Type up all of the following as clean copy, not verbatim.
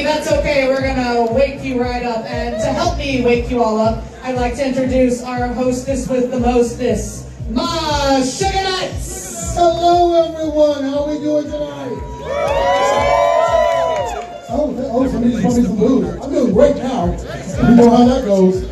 that's okay. We're gonna wake you right up. And to help me wake you all up, I'd like to introduce our hostess with the mostest, Ma Sugar Nuts! Hello everyone, how are we doing tonight? Oh, somebody just brought me some booze. I'm doing great now. You know how that goes.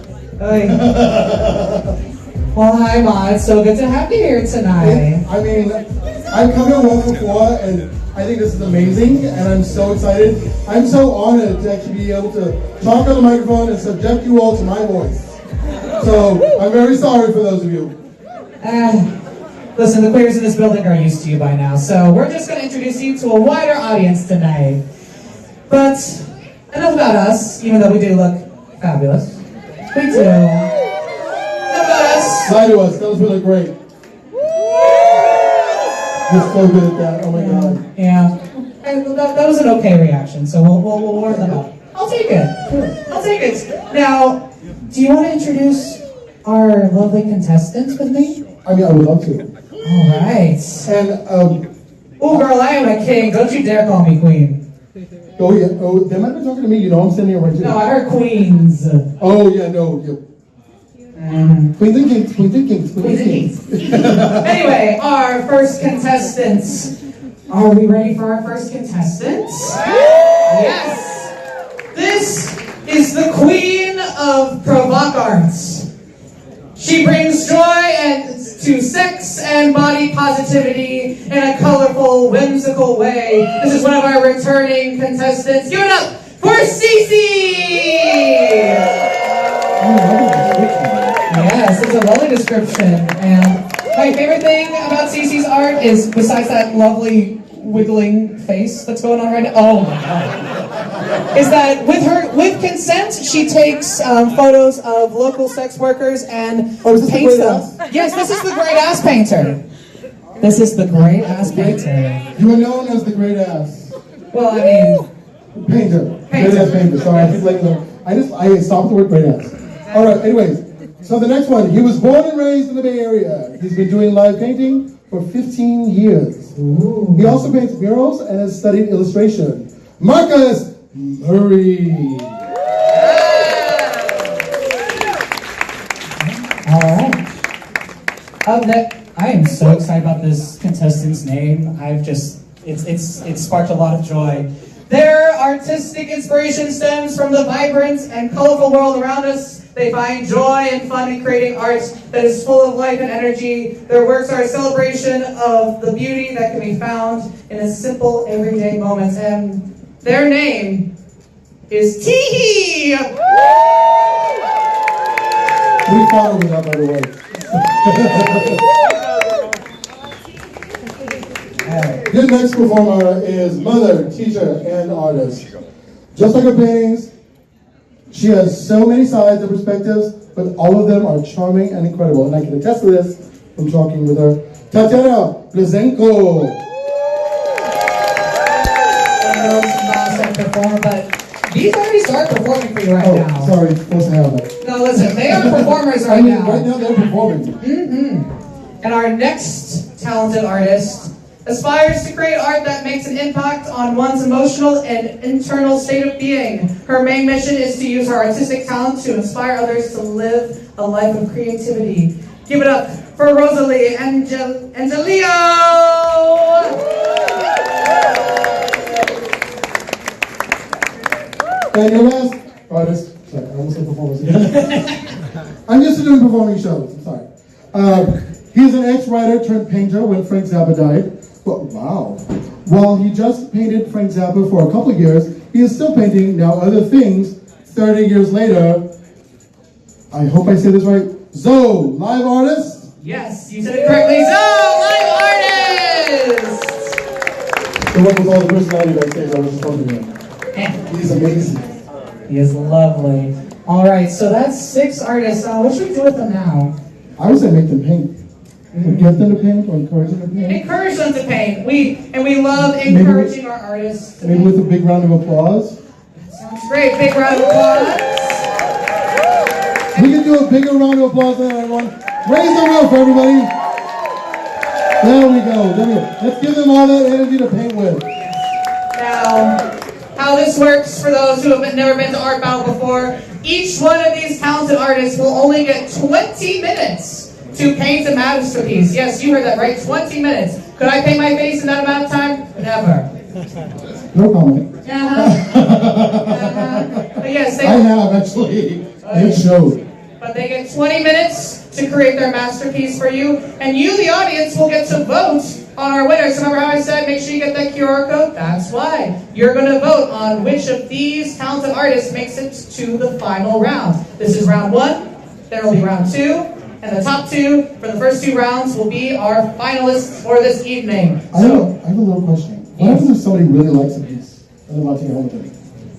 Well, hi Ma, it's so good to have you here tonight. I mean, I've come here once before and I think this is amazing and I'm so excited. I'm so honored to actually be able to talk on the microphone and subject you all to my voice. So, I'm very sorry for those of you. Listen, the queers in this building are used to you by now, so we're just going to introduce you to a wider audience tonight. But enough about us, even though we do look fabulous. We do. Enough about us. Lie to us, those look great. You're so good at that, oh my God. Yeah. And that was an okay reaction, so we'll warm them up. I'll take it. Sure. I'll take it. Now, do you want to introduce our lovely contestants with me? I mean, I would love to. All right. And, oh, girl, I am a king. Don't you dare call me queen. oh yeah, they might be talking to me, you know I'm standing here right here. No, I heard queens. Oh yeah, no, yeah. Queens and kings, queens and kings, queens and kings. Anyway, our first contestants. Are we ready for our first contestants? Yes! This is the queen of provoc arts. She brings joy to sex and body positivity in a colorful, whimsical way. This is one of our returning contestants. Give it up for Cece! Yes, it's a lovely description. And my favorite thing about Cece's art is, besides that lovely wiggling face that's going on right now, oh my God, is that with consent, she takes photos of local sex workers and paints them. Yes, this is the great ass painter. This is the great ass painter. You are known as the great ass. Well, I mean, painter. Great ass painter. Sorry, I keep letting them. I stopped the word great ass. All right. Anyways, so the next one. He was born and raised in the Bay Area. He's been doing live painting for 15 years. Ooh. He also paints murals and has studied illustration. Marcus Murray. All right. Up next, I am so excited about this contestant's name. It's sparked a lot of joy. Their artistic inspiration stems from the vibrant and colorful world around us. They find joy and fun in creating art that is full of life and energy. Their works are a celebration of the beauty that can be found in a simple, everyday moments. And their name is Teehee! We follow with that, by the way. Your next performer is mother, teacher, and artist. Just like her paintings, she has so many sides and perspectives, but all of them are charming and incredible. And I can attest to this from talking with her. Tatiana Blazenko. Performer, but these already start performing for you right now. Sorry, supposed to have that. No, listen, they are performers right now. Right now they're performing. Mm-hmm. And our next talented artist aspires to create art that makes an impact on one's emotional and internal state of being. Her main mission is to use her artistic talent to inspire others to live a life of creativity. Give it up for Rosalie Angelio! And your last artist, sorry, I almost said performance again. I'm used to doing performing shows, I'm sorry. He's an ex-writer turned painter when Frank Zappa died. But, wow. While he just painted Frank Zappa for a couple of years, he is still painting now other things 30 years later. I hope I say this right. Zoe, live artist? Yes, you said it correctly. Zoe, live artist! The one with all the personality backstage I was just talking about. He's amazing. He is lovely. All right, so that's 6 artists. What should we do with them now? I would say make them paint. Get them to paint or encourage them to paint. Encourage them to paint. We love encouraging our artists. Maybe with a big round of applause. Sounds great. Big round of applause. We can do a bigger round of applause than everyone. Raise the roof, everybody. There we go. Let's give them all that energy to paint with. Now, how this works for those who have never been to Art Battle before. Each one of these talented artists will only get 20 minutes to paint a masterpiece. Yes, you heard that right, 20 minutes. Could I paint my face in that amount of time? Never. No comment. But yes, I have actually. It showed. But they get 20 minutes to create their masterpiece for you, and you, the audience, will get to vote on our winners. Remember how I said make sure you get that QR code? That's why. You're going to vote on which of these talented artists makes it to the final round. This is round 1, there will be round 2, and the top 2 for the first 2 rounds will be our finalists for this evening. I have a little question. What happens if somebody really likes a piece and they want to take it home with them?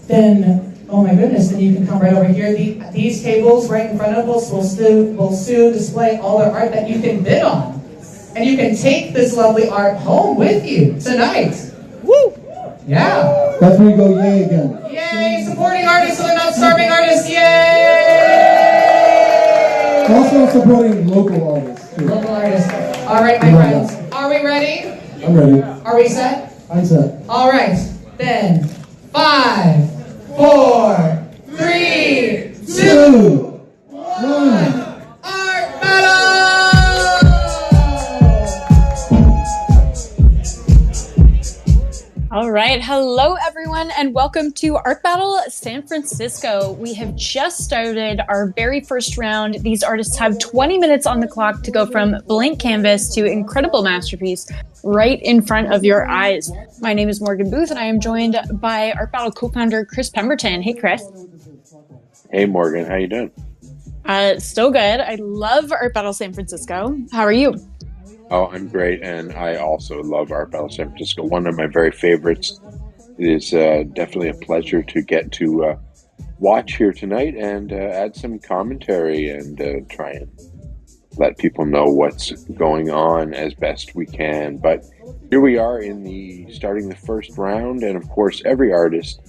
Then, oh my goodness, then you can come right over here. These tables right in front of us will soon display all their art that you can bid on. And you can take this lovely art home with you tonight. Woo! Yeah. That's where you go, yay again. Yay! Supporting artists so they're not starving artists. Yay! Also supporting local artists, too. Local artists. All right, my friends. Are we ready? I'm ready. Are we set? I'm set. All right. Then, 5, 4, 3, 2, 1. Art Battle! All right. Hello, everyone, and welcome to Art Battle San Francisco. We have just started our very first round. These artists have 20 minutes on the clock to go from blank canvas to incredible masterpiece right in front of your eyes. My name is Morgan Booth, and I am joined by Art Battle co-founder Chris Pemberton. Hey, Chris. Hey, Morgan. How you doing? Still good. I love Art Battle San Francisco. How are you? Oh, I'm great, and I also love Art Battle San Francisco. One of my very favorites. It is definitely a pleasure to get to watch here tonight and add some commentary and try and let people know what's going on as best we can. But here we are starting the first round, and of course, every artist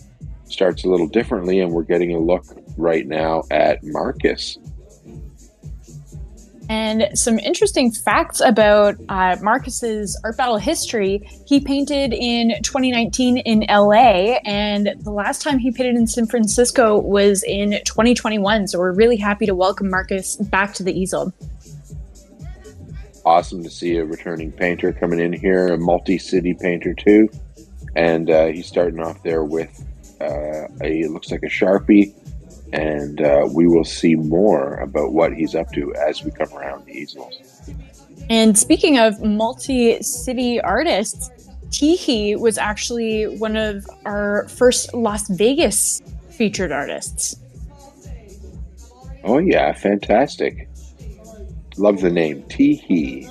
starts a little differently, and we're getting a look right now at Marcus. And some interesting facts about Marcus's Art Battle history. He painted in 2019 in LA, and the last time he painted in San Francisco was in 2021. So we're really happy to welcome Marcus back to the easel. Awesome to see a returning painter coming in here, a multi-city painter too. And he's starting off there with it looks like a Sharpie. And we will see more about what he's up to as we come around the easels. And speaking of multi-city artists, Teehee was actually one of our first Las Vegas featured artists. Oh yeah, fantastic. Love the name, Teehee.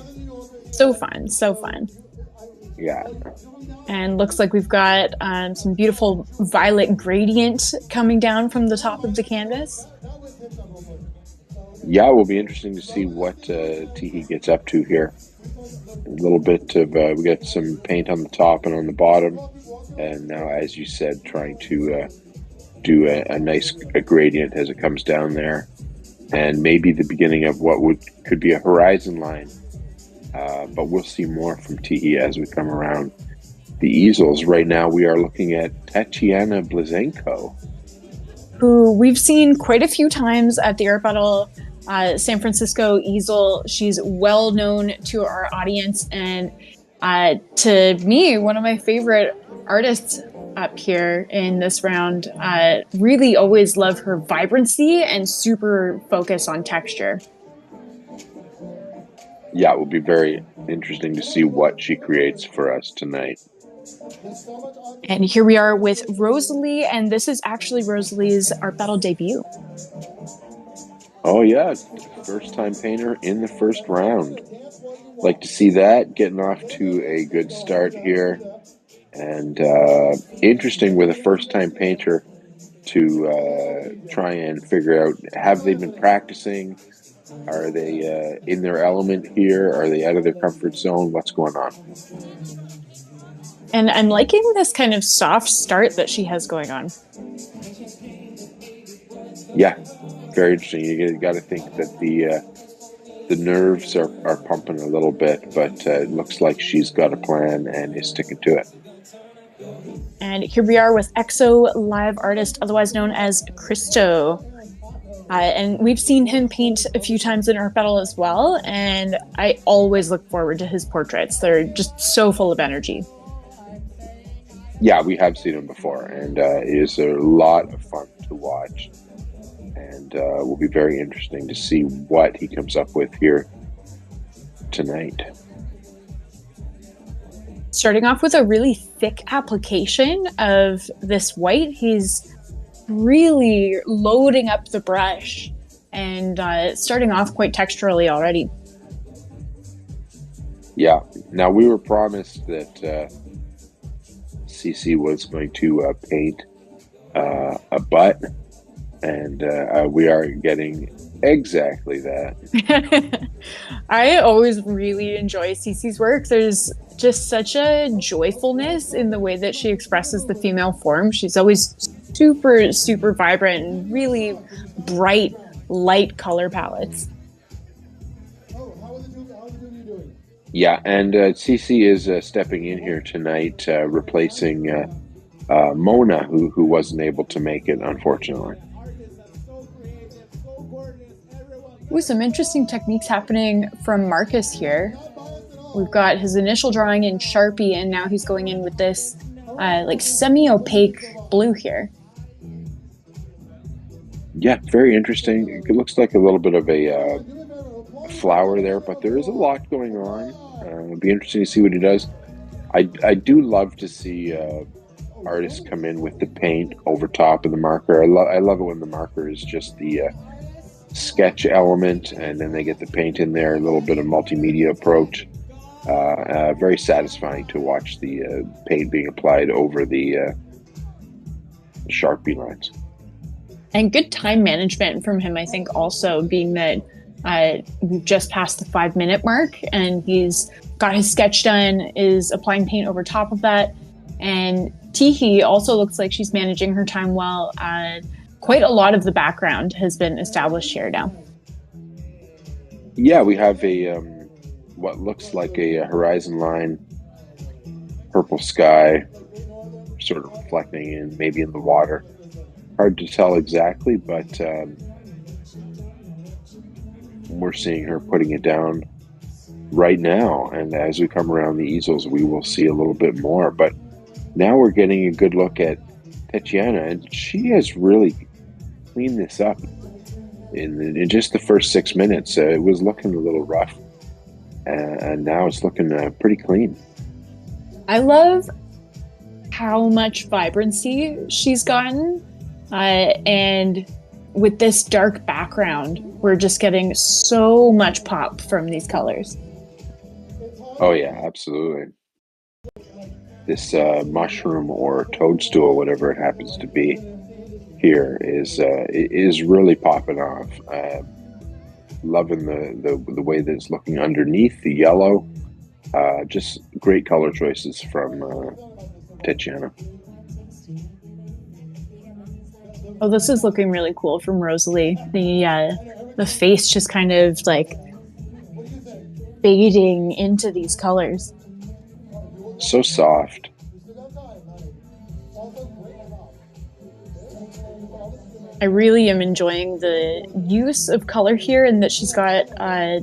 So fun, so fun. Yeah. And looks like we've got some beautiful violet gradient coming down from the top of the canvas. Yeah, it will be interesting to see what Teehee gets up to here. A little bit of, we got some paint on the top and on the bottom. And now, as you said, trying to do a nice gradient as it comes down there. And maybe the beginning of what could be a horizon line. But we'll see more from Teehee as we come around the easels. Right now, we are looking at Tatiana Blazenko, who we've seen quite a few times at the Art Battle San Francisco easel. She's well known to our audience, and to me, one of my favorite artists up here in this round. Really always love her vibrancy and super focus on texture. Yeah, it will be very interesting to see what she creates for us tonight. And here we are with Rosalie, and this is actually Rosalie's Art Battle debut. Oh yeah, first time painter in the first round. Like to see that, getting off to a good start here. And interesting with a first time painter to try and figure out, have they been practicing? Are they in their element here? Are they out of their comfort zone? What's going on? And I'm liking this kind of soft start that she has going on. Yeah, very interesting. You got to think that the nerves are pumping a little bit, but it looks like she's got a plan and is sticking to it. And here we are with EXO live artist, otherwise known as Christo. And we've seen him paint a few times in Art Battle as well, and I always look forward to his portraits. They're just so full of energy. Yeah, we have seen him before, and it is a lot of fun to watch. And will be very interesting to see what he comes up with here tonight. Starting off with a really thick application of this white, he's really loading up the brush and starting off quite texturally already. Yeah. Now, we were promised that CC was going to paint a butt, and we are getting exactly that. I always really enjoy Cece's work. There's just such a joyfulness in the way that she expresses the female form. She's always super, super vibrant and really bright, light color palettes. Yeah, and CC is stepping in here tonight, replacing Mona, who wasn't able to make it, unfortunately. Ooh, some interesting techniques happening from Marcus here. We've got his initial drawing in Sharpie, and now he's going in with this like semi-opaque blue here. Yeah, very interesting. It looks like a little bit of a flower there, but there is a lot going on. It'll be interesting to see what he does. I do love to see artists come in with the paint over top of the marker. I love it when the marker is just the sketch element, and then they get the paint in there, a little bit of multimedia approach. Very satisfying to watch the paint being applied over the Sharpie lines. And good time management from him, I think, also being that we've just passed the 5-minute mark and he's got his sketch done, is applying paint over top of that. And Teehee also looks like she's managing her time well. Quite a lot of the background has been established here now. Yeah, we have a what looks like a horizon line, purple sky, sort of reflecting in maybe in the water. Hard to tell exactly, but we're seeing her putting it down right now. And as we come around the easels, we will see a little bit more. But now we're getting a good look at Tatiana, and she has really cleaned this up in just the first 6 minutes. It was looking a little rough, and now it's looking pretty clean. I love how much vibrancy she's gotten. And with this dark background, we're just getting so much pop from these colors. Oh yeah, absolutely. This mushroom or toadstool, whatever it happens to be, here is really popping off. Loving the way that it's looking underneath the yellow. Just great color choices from Tatiana. Oh, this is looking really cool from Rosalie. The face just kind of like fading into these colors. So soft. I really am enjoying the use of color here, and that she's got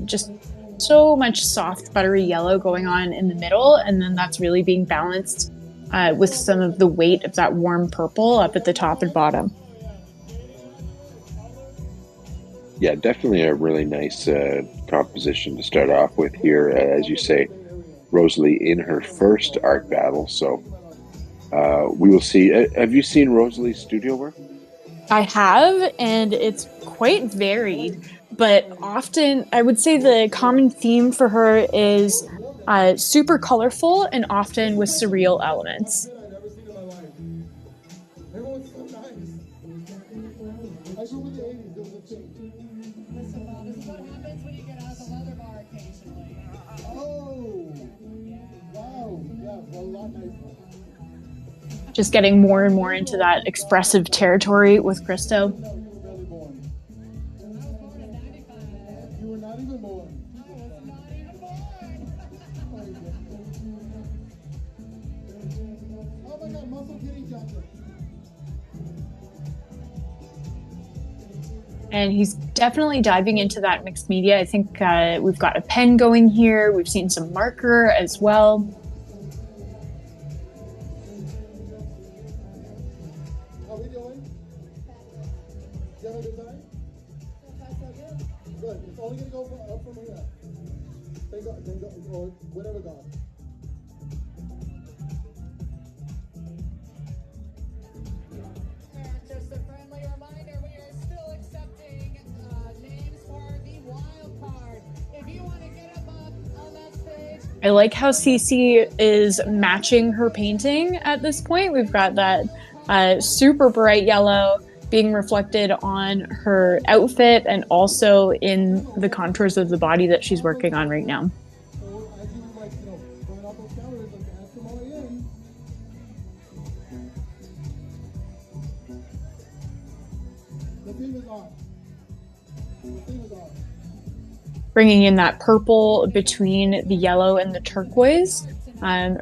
just so much soft buttery yellow going on in the middle, and then that's really being balanced with some of the weight of that warm purple up at the top and bottom. Yeah, definitely a really nice composition to start off with here. As you say, Rosalie in her first art battle. So we will see. Have you seen Rosalie's studio work? I have, and it's quite varied, but often I would say the common theme for her is super colorful and often with surreal elements. Just getting more and more into that expressive territory with Christo. And he's definitely diving into that mixed media. I think we've got a pen going here. We've seen some marker as well. How we doing? You have a good time? Good. It's only gonna go up from here. Thank God, or whatever God. And just a friendly reminder, we are still accepting names for the wild card. If you want to get up on that stage. I like how Cece is matching her painting at this point. We've got that super bright yellow being reflected on her outfit and also in the contours of the body that she's working on right now. So as you like, going off those counters, like ask them all in. The theme is on. The theme is on. Bringing in that purple between the yellow and the turquoise,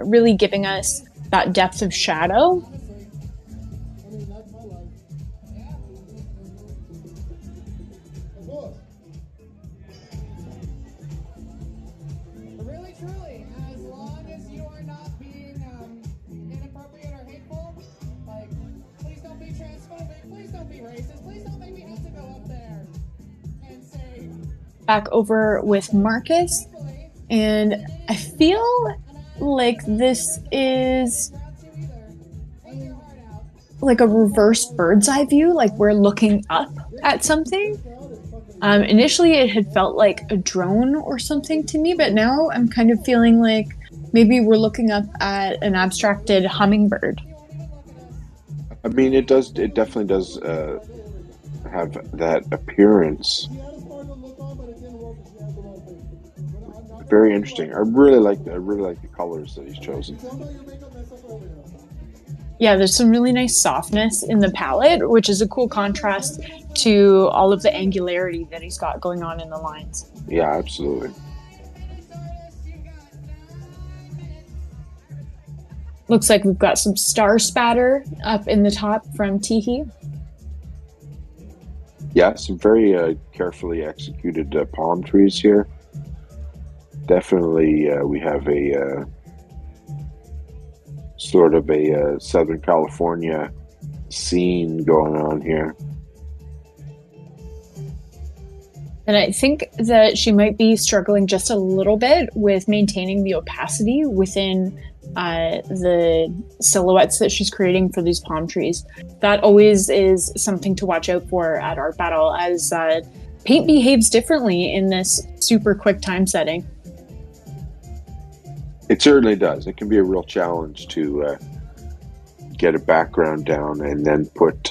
really giving us that depth of shadow. I mean, that's my life. Of course. Really, truly, as long as you are not being inappropriate or hateful, like, please don't be transphobic, please don't be racist, please don't make me have to go up there and say, Back over with Marcus, and I feel like this is like a reverse bird's eye view, like we're looking up at something. Initially it had felt like a drone or something to me, but now I'm kind of feeling like maybe we're looking up at an abstracted hummingbird. I mean, it definitely does have that appearance. Very interesting. I really like the colors that he's chosen. Yeah, there's some really nice softness in the palette, which is a cool contrast to all of the angularity that he's got going on in the lines. Yeah, absolutely. Looks like we've got some star spatter up in the top from Teehee. Yeah, some very carefully executed palm trees here. Definitely, we have a sort of a Southern California scene going on here. And I think that she might be struggling just a little bit with maintaining the opacity within the silhouettes that she's creating for these palm trees. That always is something to watch out for at Art Battle, as paint behaves differently in this super quick time setting. It certainly does. It can be a real challenge to get a background down and then put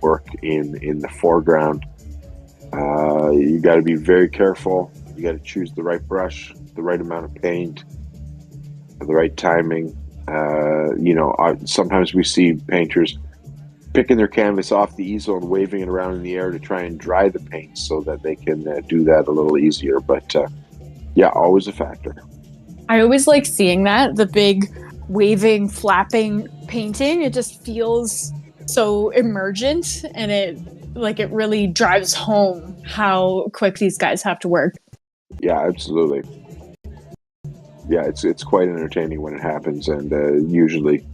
work in the foreground. You got to be very careful. You got to choose the right brush, the right amount of paint, the right timing. Sometimes we see painters picking their canvas off the easel and waving it around in the air to try and dry the paint so that they can do that a little easier. But yeah, always a factor. I always like seeing that, the big waving, flapping painting. It just feels so emergent, and it really drives home how quick these guys have to work. Yeah, absolutely. Yeah, it's quite entertaining when it happens, and usually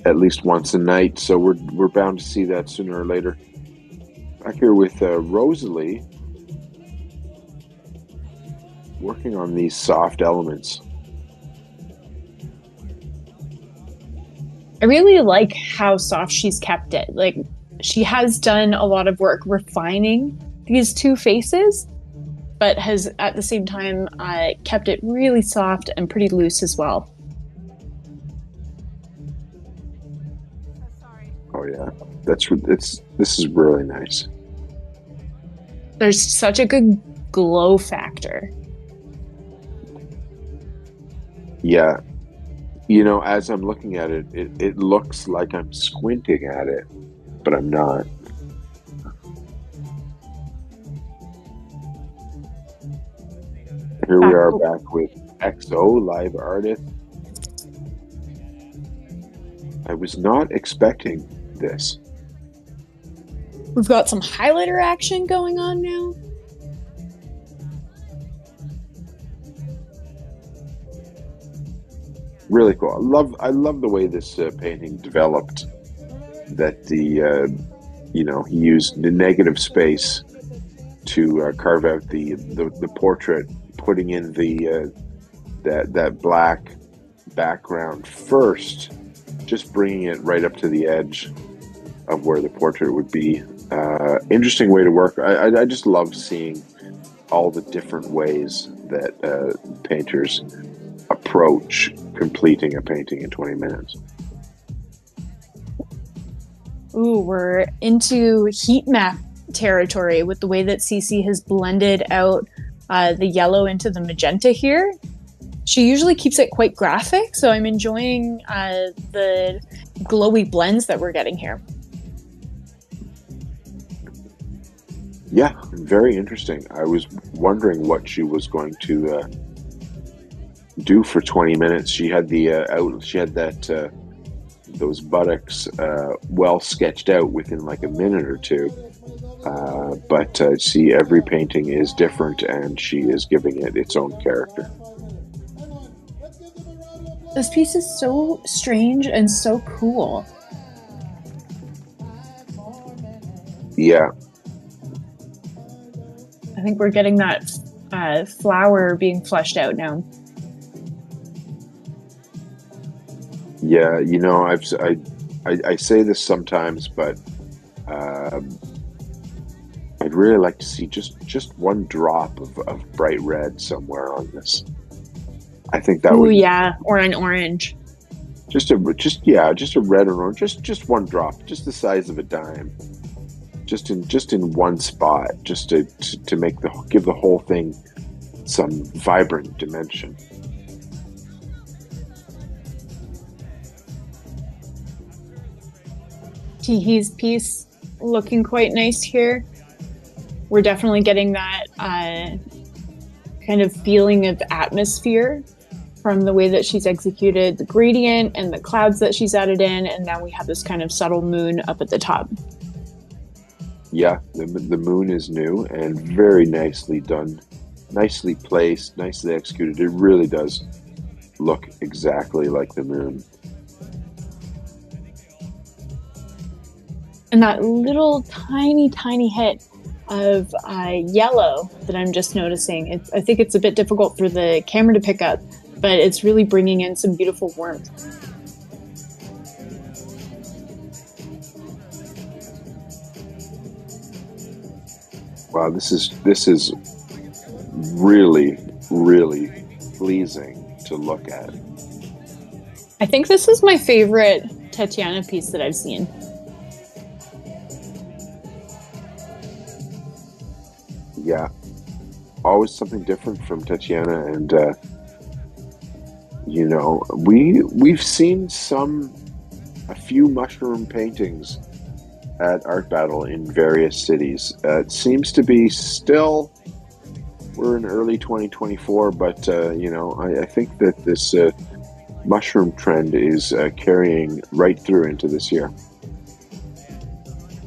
at least once a night. So we're bound to see that sooner or later. Back here with Rosalie, working on these soft elements. I really like how soft she's kept it. Like, she has done a lot of work refining these two faces, but has at the same time kept it really soft and pretty loose as well. Oh yeah, this is really nice. There's such a good glow factor. Yeah. As I'm looking at it, it looks like I'm squinting at it, but I'm not. Here we are back with XO Live Artist. I was not expecting this. We've got some highlighter action going on now. Really cool. I love the way this painting developed. That he used the negative space to carve out the portrait, putting in that black background first, just bringing it right up to the edge of where the portrait would be. Interesting way to work. I just love seeing all the different ways that painters approach completing a painting in 20 minutes. Ooh, we're into heat map territory with the way that Cece has blended out the yellow into the magenta here. She usually keeps it quite graphic, so I'm enjoying the glowy blends that we're getting here. Yeah, very interesting. I was wondering what she was going to do for 20 minutes. She had those buttocks well sketched out within like a minute or two. But see, every painting is different, and she is giving it its own character. This piece is so strange and so cool. Yeah. I think we're getting that flower being fleshed out now. Yeah, I say this sometimes, but I'd really like to see just one drop of bright red somewhere on this. I think that would. Yeah, or an orange. Just a red or orange, just one drop, just the size of a dime, just in one spot, just to give the whole thing some vibrant dimension. Teehee's piece looking quite nice here. We're definitely getting that kind of feeling of atmosphere from the way that she's executed the gradient and the clouds that she's added in, and now we have this kind of subtle moon up at the top. Yeah, the moon is new and very nicely done, nicely placed, nicely executed. It really does look exactly like the moon. And that little tiny hit of yellow that I'm just noticing, I think it's a bit difficult for the camera to pick up, but it's really bringing in some beautiful warmth. Wow, this is really, really pleasing to look at. I think this is my favorite Tatiana piece that I've seen. Yeah, always something different from Tatiana, and we've seen a few mushroom paintings at Art Battle in various cities. It seems to be still, we're in early 2024, but I think that this mushroom trend is carrying right through into this year.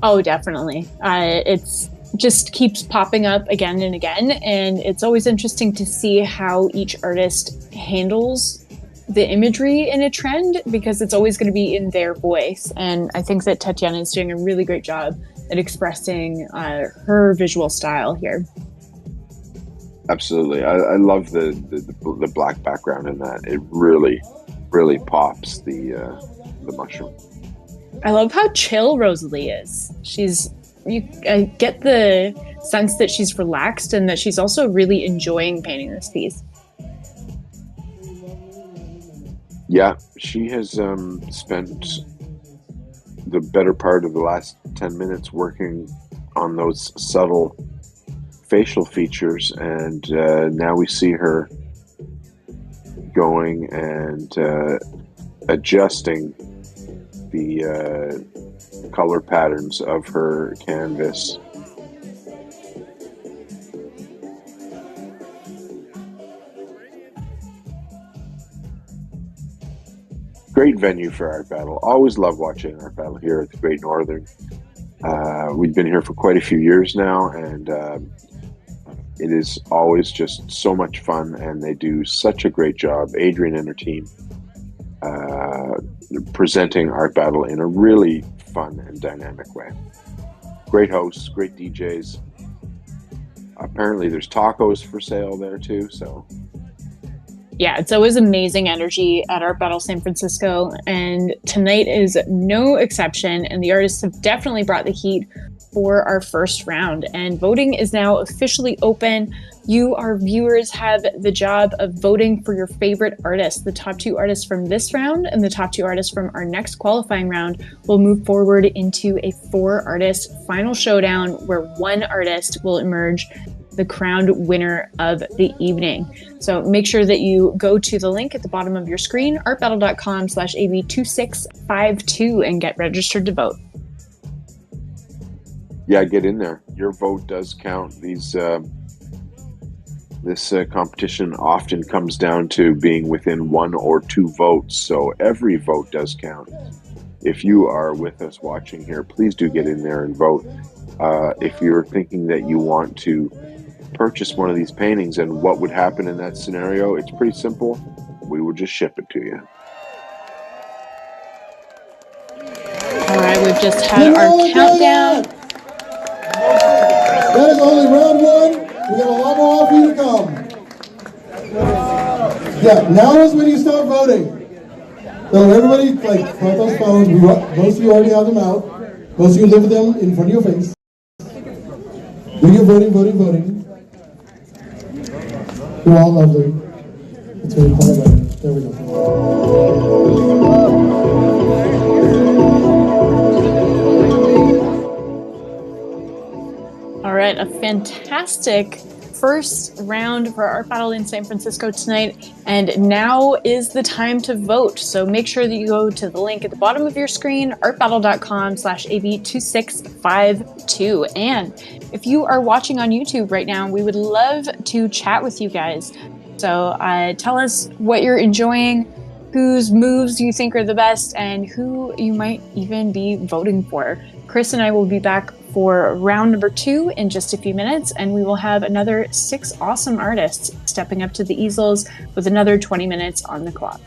Oh, definitely. It's just keeps popping up again and again, and it's always interesting to see how each artist handles the imagery in a trend, because it's always going to be in their voice. And I think that Tatiana is doing a really great job at expressing her visual style here. Absolutely. I love the black background in that. It really, really pops the mushroom. I love how chill Rosalie is. I get the sense that she's relaxed and that she's also really enjoying painting this piece. Yeah, she has spent the better part of the last 10 minutes working on those subtle facial features, and now we see her going and adjusting the color patterns of her canvas. Great venue for Art Battle. Always love watching Art Battle here at the Great Northern. We've been here for quite a few years now, and it is always just so much fun, and they do such a great job, Adrian and her team, presenting Art Battle in a really fun and dynamic way. Great hosts, great DJs. Apparently there's tacos for sale there too, so Yeah, it's always amazing energy at Art Battle San Francisco, and tonight is no exception, and the artists have definitely brought the heat for our first round, and voting is now officially open. You, our viewers, have the job of voting for your favorite artists. The top 2 artists from this round and the top 2 artists from our next qualifying round will move forward into a 4-artist final showdown where one artist will emerge the crowned winner of the evening. So make sure that you go to the link at the bottom of your screen, artbattle.com/AB2652, and get registered to vote. yeah, get in there. Your vote does count. This competition often comes down to being within 1 or 2 votes, so every vote does count. If you are with us watching here, please do get in there and vote. If you're thinking that you want to purchase one of these paintings and what would happen in that scenario, it's pretty simple. We will just ship it to you. All right, we've just had our countdown. That is only round 1. We got a lot more for you to come. Yeah, now is when you start voting. So everybody, like, put those phones. Most of you already have them out. Most of you live with them in front of your face. Do your voting. You're all lovely. It's very quiet. There we go. All right, a fantastic first round for Art Battle in San Francisco tonight, and now is the time to vote. So make sure that you go to the link at the bottom of your screen, artbattle.com/AB2652. And if you are watching on YouTube right now, we would love to chat with you guys. So tell us what you're enjoying, whose moves you think are the best, and who you might even be voting for. Chris and I will be back for round number 2 in just a few minutes, and we will have another 6 awesome artists stepping up to the easels with another 20 minutes on the clock.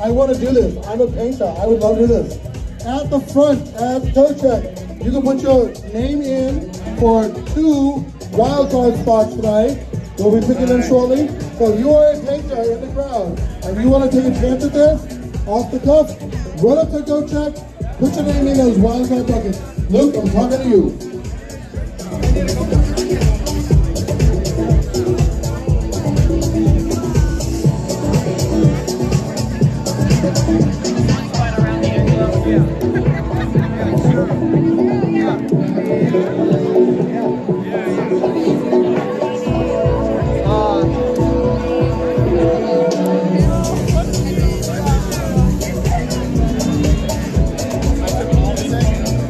I want to do this. I'm a painter. I would love to do this. At the front, at Toe Check, you can put your name in for 2 wildcard spots tonight. We'll be picking them shortly. So if you are a painter in the crowd and you want to take a chance at this, off the cuff, run up to Toe Check, put your name in those wildcard buckets. Luke, I'm talking to you.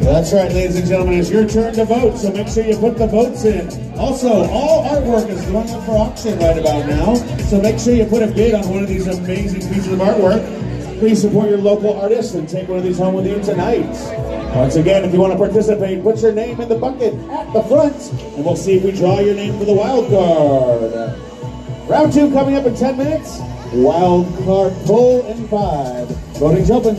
That's right, ladies and gentlemen, it's your turn to vote, so make sure you put the votes in. Also, all artwork is going up for auction right about now, so make sure you put a bid on one of these amazing pieces of artwork. Please support your local artists and take one of these home with you tonight. Once again, if you want to participate, put your name in the bucket at the front, and we'll see if we draw your name for the wild card. Round 2 coming up in 10 minutes. Wild card pull in 5. Voting's open.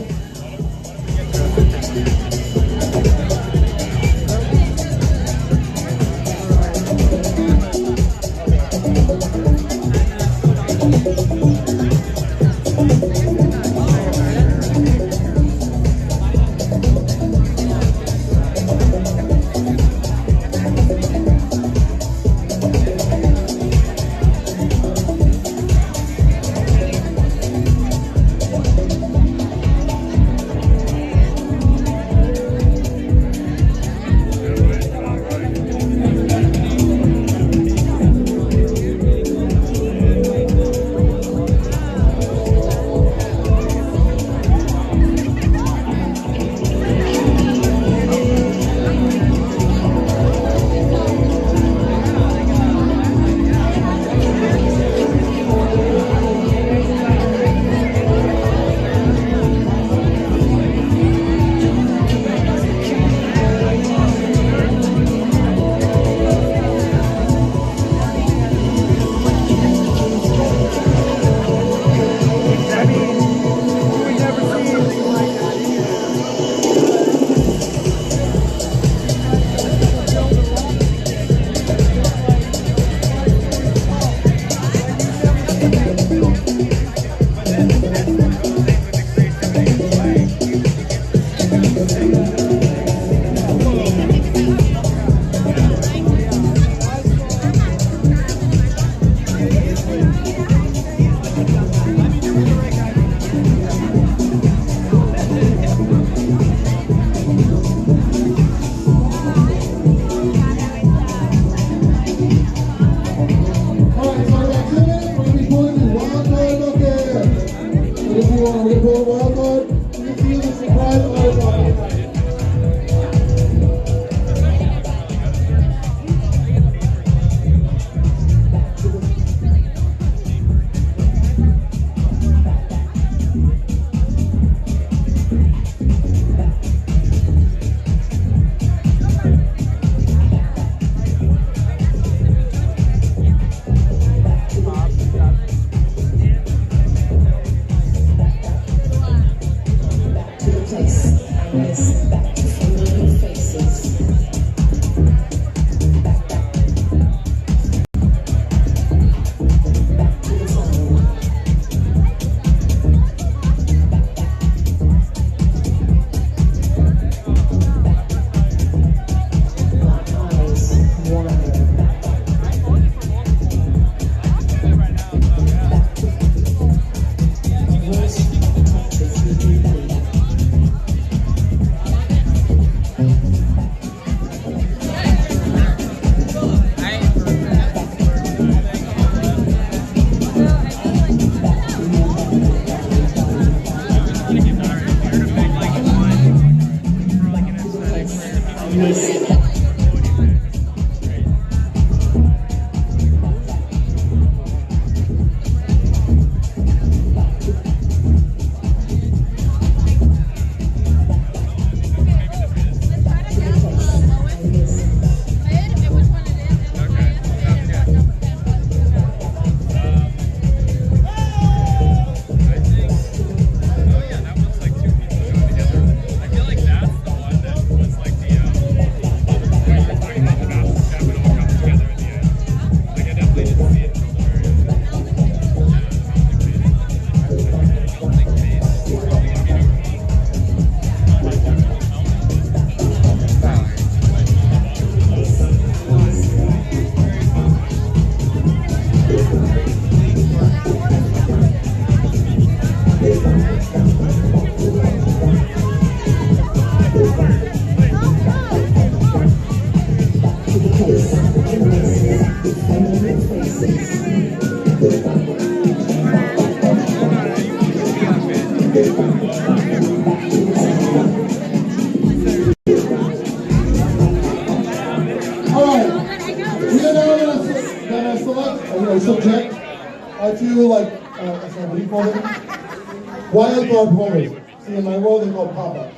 wild card performers. See, in my world, they're called pop-ups.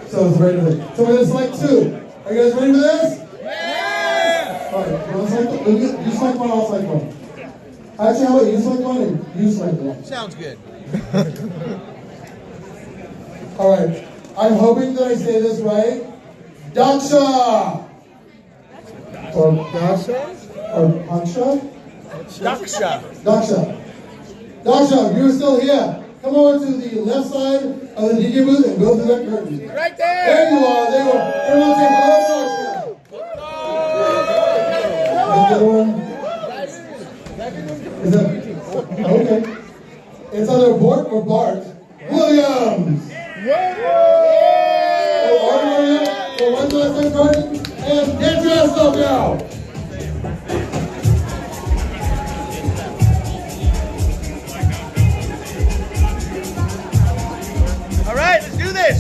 So it's right there. So we're gonna select 2. Are you guys ready for this? Yeah! All right, you select one, I'll select one. Actually, how about you select one and you select one? Sounds good. All right. I'm hoping that I say this right. Daksha! Or Dasha? Or Pansha? Daksha. Daksha. Daksha, you're still here. Come over to the left side of the DJ booth and go through that curtain. Right there. There you are. There you are. Everyone say hello, Daksha. Is that okay? It's either Bort or Bart Williams. So one last time, Garden, and get dressed up now. All right, let's do this.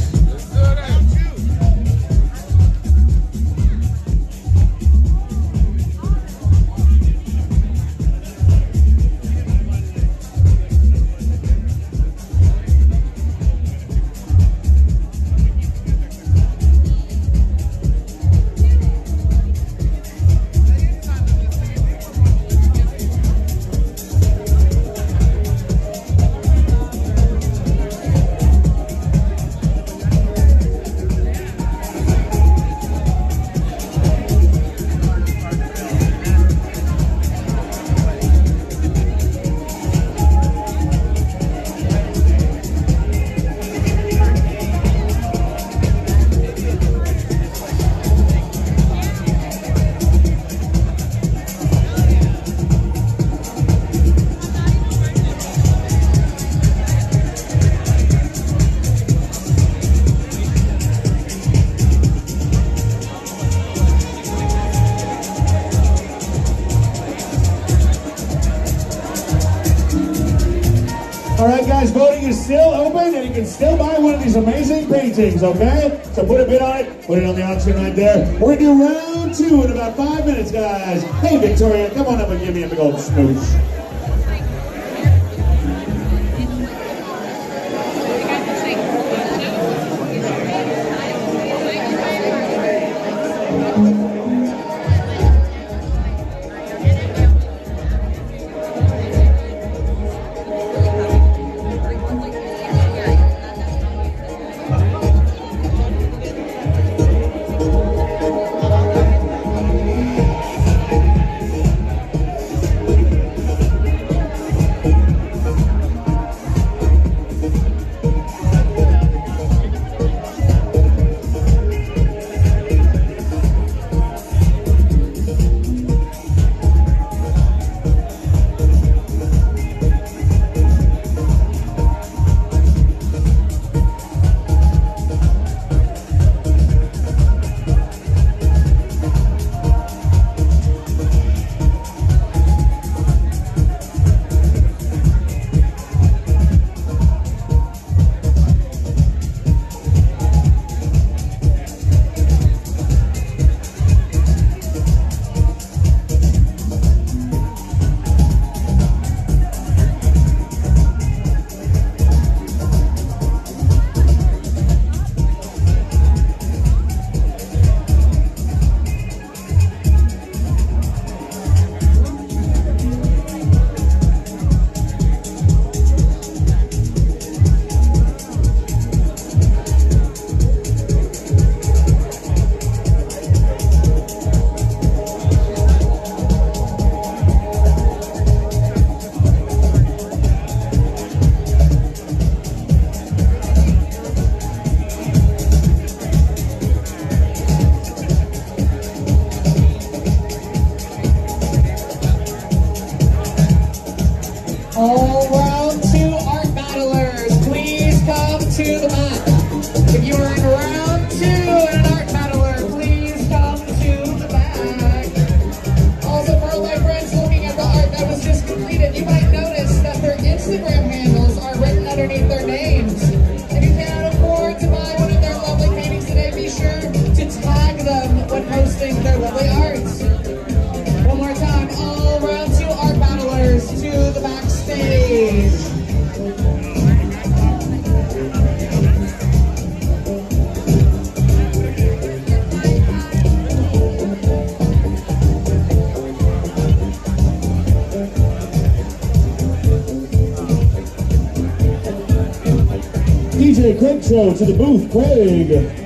All right, guys, voting is still open, and you can still buy one of these amazing paintings, okay? So put a bid on it, put it on the auction right there. We're gonna do round 2 in about 5 minutes, guys. Hey, Victoria, come on up and give me a big old smooch. intro to the booth, Craig.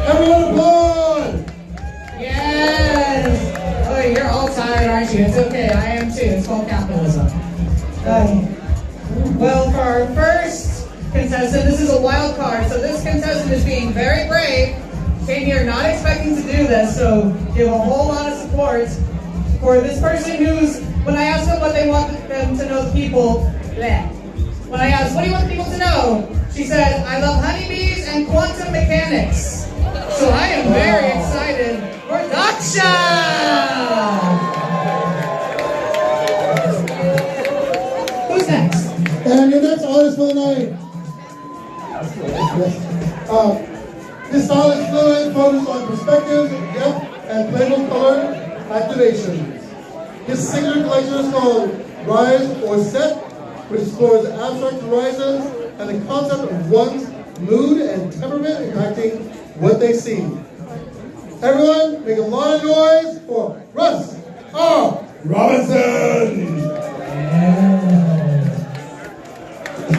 Everyone applaud! Yes! Oh, you're all tired, aren't you? It's okay, I am too. It's called capitalism. Well, for our first contestant, this is a wild card, so this contestant is being very brave. Came here not expecting to do this, so give a whole lot of support for this person who's, when I asked them what they want them to know the people, bleh. When I asked, what do you want people to know? She said, I love honeybees and quantum mechanics. So I am very excited for Daksha! Who's next? And your next artist for the night. His style is fluid, focused on perspective, depth, and playful color activations. His singular collection is called Rise or Set, which explores abstract horizons and the concept of one's mood and temperament impacting what they see. Everyone, make a lot of noise for Russ R. Robinson.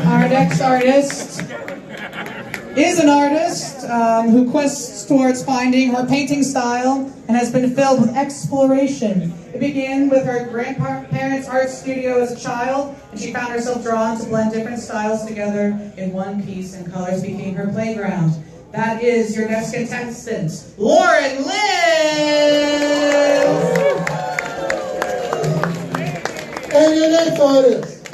Our next artist is an artist who quests towards finding her painting style and has been filled with exploration. It began with her grandparents' art studio as a child, and she found herself drawn to blend different styles together in one piece, and colors became her playground. That is your next contestant, Lauren Liz! And your next artist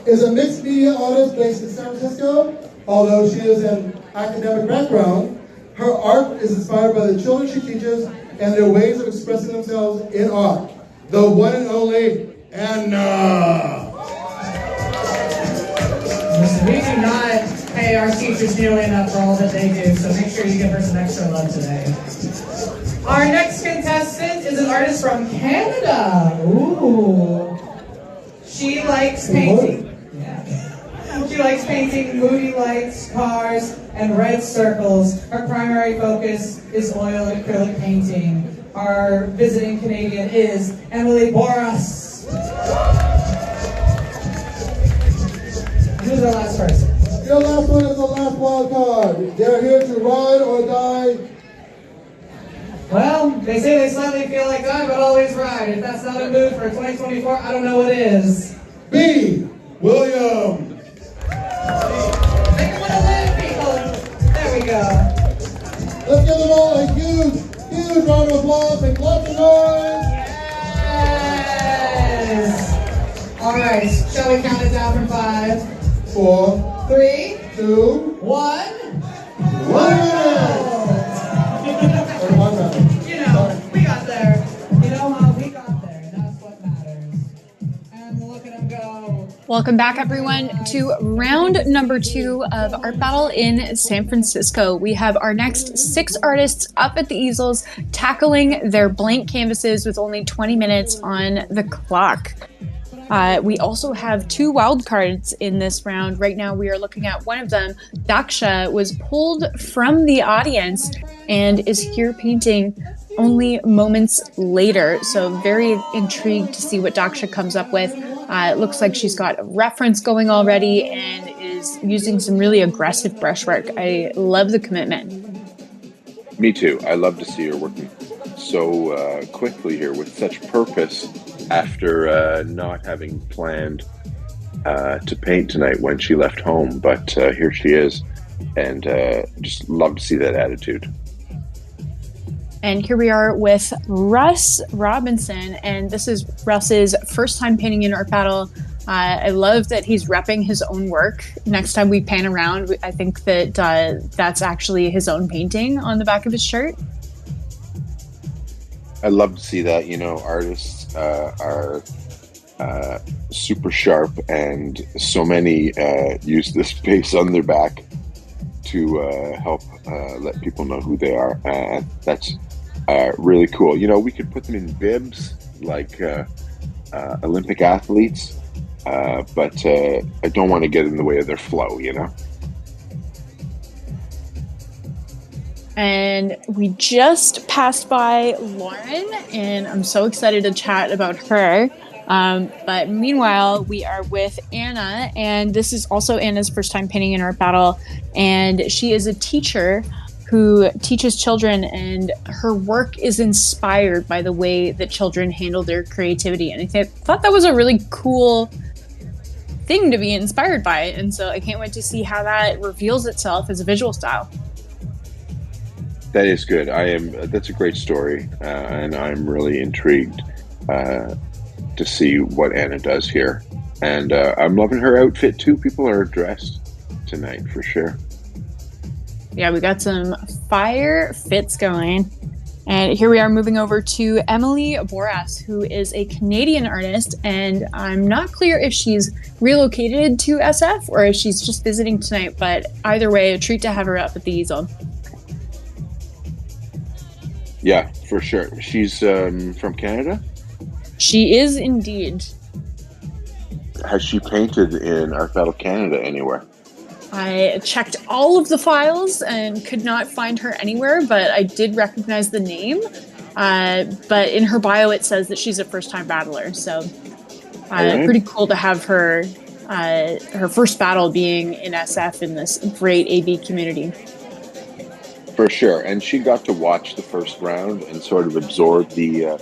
is a mixed media artist based in San Francisco. Although she is an academic background, her art is inspired by the children she teaches and their ways of expressing themselves in art. The one and only Anna. Listen, we do not pay our teachers nearly enough for all that they do, so make sure you give her some extra love today. Our next contestant is an artist from Canada. Ooh. She likes painting. She likes painting moody lights, cars, and red circles. Her primary focus is oil and acrylic painting. Our visiting Canadian is Emily Boras. Who's our last person? Your last one is the last wild card. They're here to ride or die. Well, they say they slightly feel like die, but always ride. If that's not a mood for 2024, I don't know what is. B. William. Make it want to live, people. There we go. Let's give them all a huge, huge round of applause and clap the noise. Yes. All right. Shall we count it down from 5, 4, 3, 2, 1? 1 You know, we got there. You know how we got there. That's what matters. And look at them go. Welcome back, everyone, to round number 2 of Art Battle in San Francisco. We have our next 6 artists up at the easels, tackling their blank canvases with only 20 minutes on the clock. We also have 2 wild cards in this round. Right now, we are looking at one of them. Daksha was pulled from the audience and is here painting only moments later. So very intrigued to see what Daksha comes up with. It looks like she's got a reference going already and is using some really aggressive brushwork. I love the commitment. Me too. I love to see her working so quickly here with such purpose after not having planned to paint tonight when she left home. But here she is, and just love to see that attitude. And here we are with Russ Robinson, and this is Russ's first time painting in Art Battle. I love that he's repping his own work. Next time we pan around, I think that that's actually his own painting on the back of his shirt. I love to see that. You know, artists are super sharp, and so many use this space on their back to help let people know who they are. That's really cool. You know, we could put them in bibs like Olympic athletes, but I don't want to get in the way of their flow, you know? And we just passed by Lauren, and I'm so excited to chat about her. But meanwhile, we are with Anna, and this is also Anna's first time painting in Art Battle. And she is a teacher who teaches children, and her work is inspired by the way that children handle their creativity. And I thought that was a really cool thing to be inspired by. And so I can't wait to see how that reveals itself as a visual style. That is good. That's a great story, and I'm really intrigued to see what Anna does here. And I'm loving her outfit too. People are dressed tonight for sure. Yeah, we got some fire fits going. And here we are moving over to Emily Boras, who is a Canadian artist. And I'm not clear if she's relocated to SF or if she's just visiting tonight. But either way, a treat to have her up at the easel. Yeah, for sure. She's from Canada? She is indeed. Has she painted in Art Battle Canada anywhere? I checked all of the files and could not find her anywhere, but I did recognize the name. But in her bio, it says that she's a first-time battler. So Alright. pretty cool to have her first battle being in SF in this great AV community. For sure, and she got to watch the first round and sort of absorb the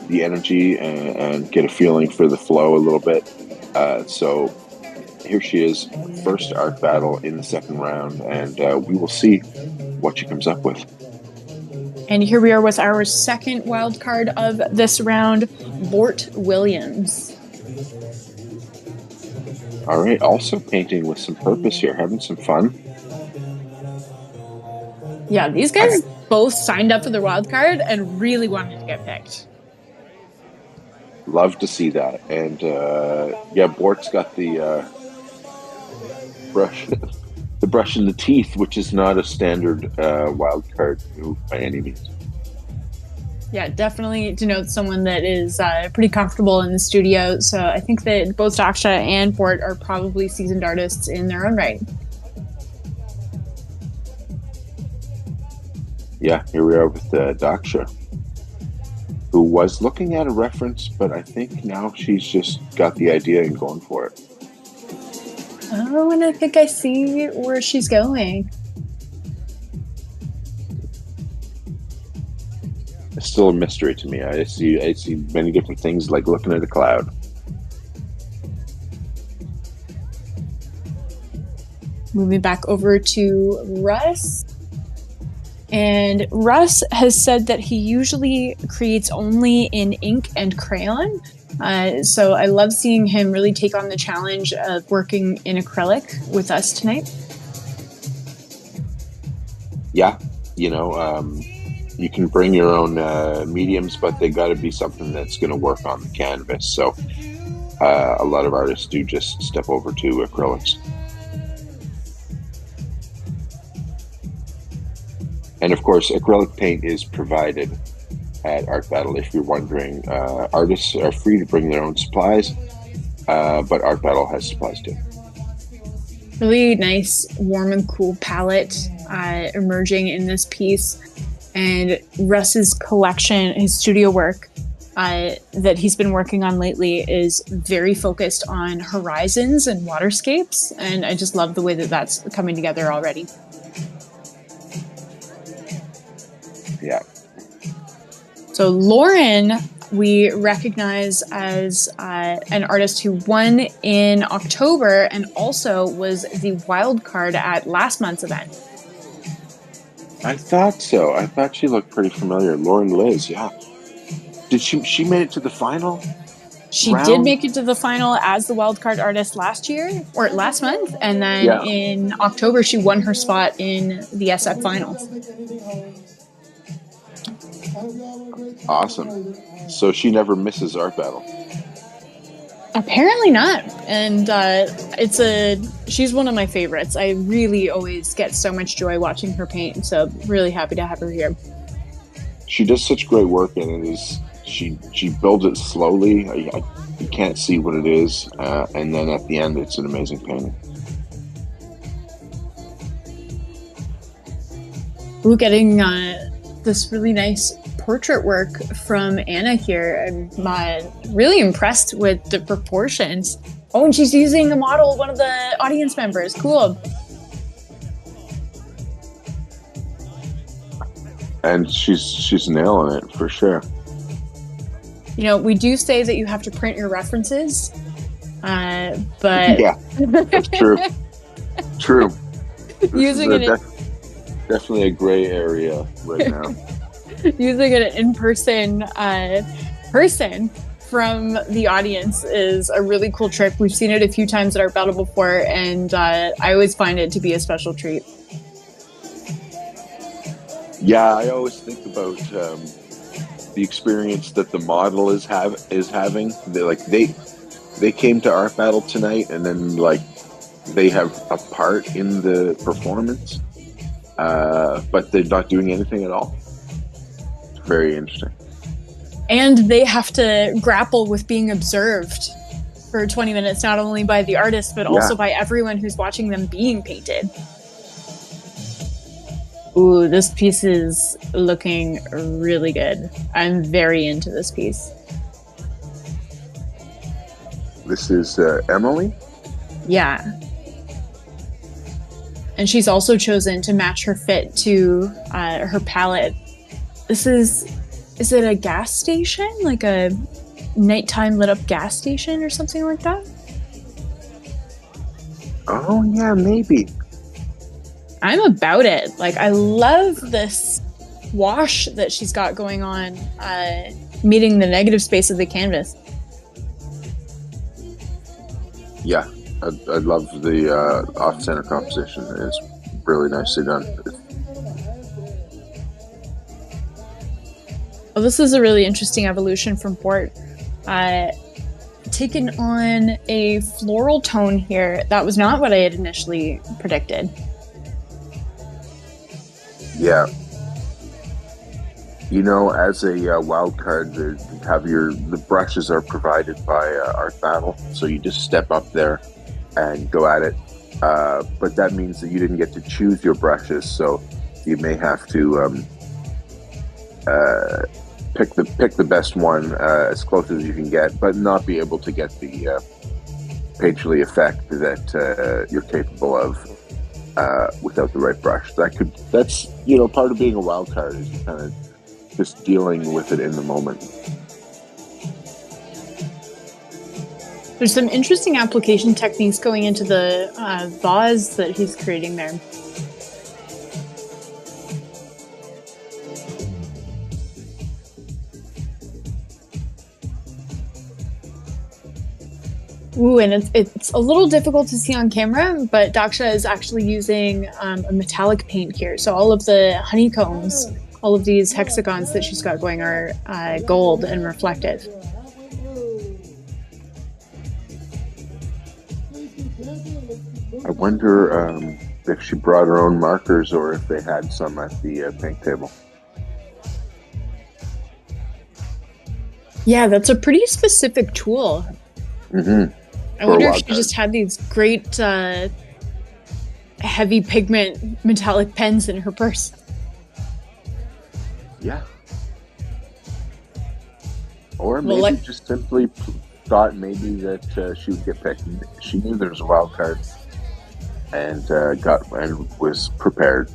energy and get a feeling for the flow a little bit. So here she is, first art battle in the second round, and we will see what she comes up with. And here we are with our second wild card of this round, Bort Williams. All right, also painting with some purpose here, having some fun. Yeah, these guys both signed up for the wild card and really wanted to get picked. Love to see that. And yeah, Bort's got the brush, the brush in the teeth, which is not a standard wild card move by any means. Yeah, definitely denotes someone that is pretty comfortable in the studio. So I think that both Daksha and Bort are probably seasoned artists in their own right. Yeah, here we are with Daksha, who was looking at a reference, but I think now she's just got the idea and going for it. Oh, and I think I see where she's going. It's still a mystery to me. I see many different things, like looking at a cloud. Moving back over to Russ. And Russ has said that he usually creates only in ink and crayon. So I love seeing him really take on the challenge of working in acrylic with us tonight. Yeah, you know, you can bring your own mediums, but they got to be something that's going to work on the canvas. So a lot of artists do just step over to acrylics. And of course, acrylic paint is provided at Art Battle. If you're wondering, artists are free to bring their own supplies, but Art Battle has supplies too. Really nice, warm and cool palette emerging in this piece. And Russ's collection, his studio work that he's been working on lately is very focused on horizons and waterscapes. And I just love the way that that's coming together already. Yeah. So Lauren, we recognize as an artist who won in October and also was the wild card at last month's event. I thought so. I thought she looked pretty familiar. Lauren Liz, yeah. Did she made it to the final? She did make it to the final as the wild card artist last month, and then in October she won her spot in the SF finals. Awesome. So she never misses Art Battle. Apparently not. And she's one of my favorites. I really always get so much joy watching her paint. So really happy to have her here. She does such great work, and it is she builds it slowly. You can't see what it is, and then at the end, it's an amazing painting. We're getting this really nice portrait work from Anna here. I'm really impressed with the proportions. Oh, and she's using a model of one of the audience members. Cool. And she's nailing it for sure. You know, we do say that you have to print your references, but yeah, that's true. True. Using it definitely a gray area right now. Using an in-person person from the audience is a really cool trick. We've seen it a few times at Art Battle before, and I always find it to be a special treat. Yeah, I always think about the experience that the model is having. They came to Art Battle tonight, and then they have a part in the performance, but they're not doing anything at all. Very interesting. And they have to grapple with being observed for 20 minutes, not only by the artist, but also by everyone who's watching them being painted. Ooh, this piece is looking really good. I'm very into this piece. This is Emily. Yeah. And she's also chosen to match her fit to her palette. Is it a gas station? Like a nighttime lit up gas station or something like that? Oh yeah, maybe. I'm about it. Like, I love this wash that she's got going on, meeting the negative space of the canvas. Yeah, I love the off-center composition. It's really nicely done. Well, this is a really interesting evolution from Port. Taken on a floral tone here. That was not what I had initially predicted. Yeah. You know, as a wild card, the brushes are provided by Art Battle, so you just step up there and go at it. But that means that you didn't get to choose your brushes, so you may have to pick the best one as close as you can get, but not be able to get the Paisley effect that you're capable of without the right brush. That's part of being a wild card is you kind of just dealing with it in the moment. There's some interesting application techniques going into the vase that he's creating there. Ooh, and it's a little difficult to see on camera, but Daksha is actually using a metallic paint here. So all of the honeycombs, all of these hexagons that she's got going are gold and reflective. I wonder if she brought her own markers or if they had some at the paint table. Yeah, that's a pretty specific tool. Mm-hmm. I wonder if she just had these great heavy pigment metallic pens in her purse. Yeah. Or maybe just simply thought maybe that she would get picked. She knew there was a wild card and was prepared.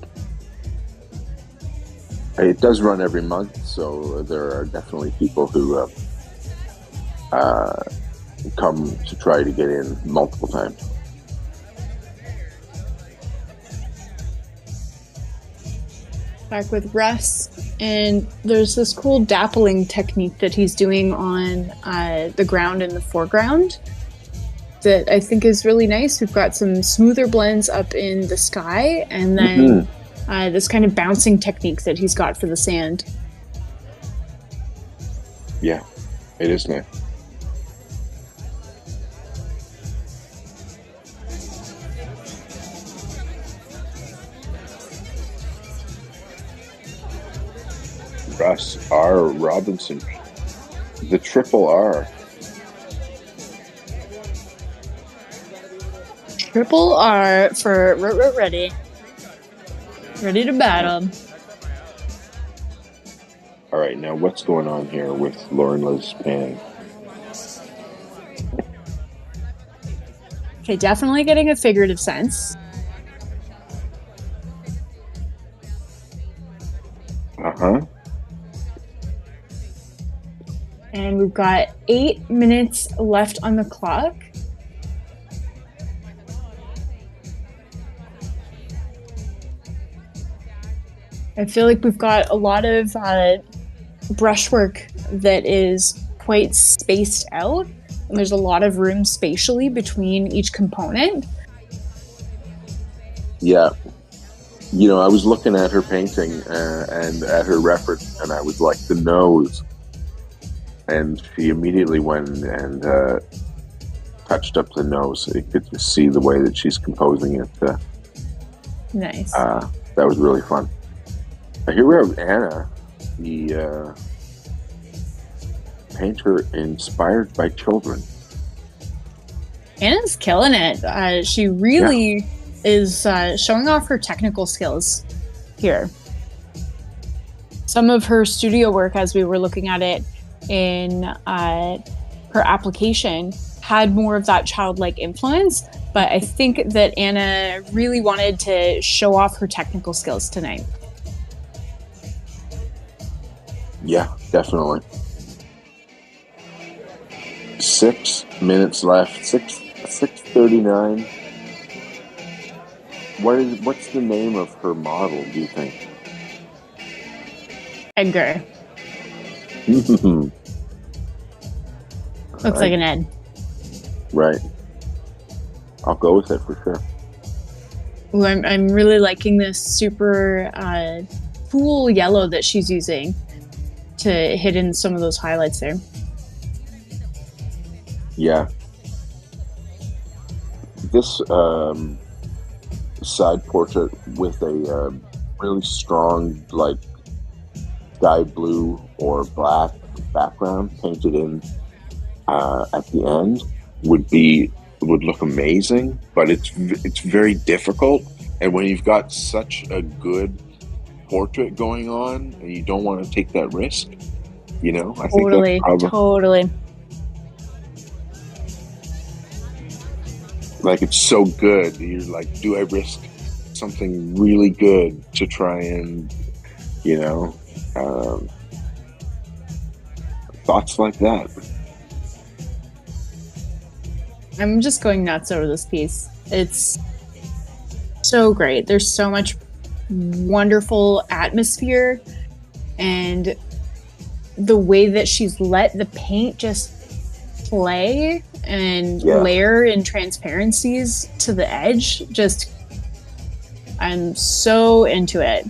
It does run every month, so there are definitely people who come to try to get in multiple times. Back with Russ, and there's this cool dappling technique that he's doing on the ground in the foreground that I think is really nice. We've got some smoother blends up in the sky, and then this kind of bouncing technique that he's got for the sand. Yeah, it is nice. Russ R. Robinson, the triple R. Triple R for ready. Ready to battle. All right, now what's going on here with Lauren Liz Pan? Okay, definitely getting a figurative sense. Uh-huh. And we've got 8 minutes left on the clock. I feel like we've got a lot of brushwork that is quite spaced out, and there's a lot of room spatially between each component. Yeah. You know, I was looking at her painting and at her reference, and I was like, the nose. And she immediately went and touched up the nose. You could just see the way that she's composing it. Nice. That was really fun. Here we have Anna, the painter inspired by children. Anna's killing it. She really is showing off her technical skills here. Some of her studio work, as we were looking at it in her application, had more of that childlike influence, but I think that Anna really wanted to show off her technical skills tonight. Yeah, definitely. 6 minutes left. 6:39. What's the name of her model, do you think? Edgar. Looks like an Ed. Right. I'll go with it for sure. Ooh, I'm really liking this super cool yellow that she's using to hit in some of those highlights there. Yeah. This side portrait with a really strong, like, sky blue or black background painted in at the end would look amazing, but it's very difficult. And when you've got such a good portrait going on and you don't want to take that risk, you know, I think that's probably, Totally. like, it's so good, you're like, do I risk something really good to try and, you know, thoughts like that. I'm just going nuts over this piece. It's so great. There's so much wonderful atmosphere, and the way that she's let the paint just play and layer in transparencies to the edge, just, I'm so into it.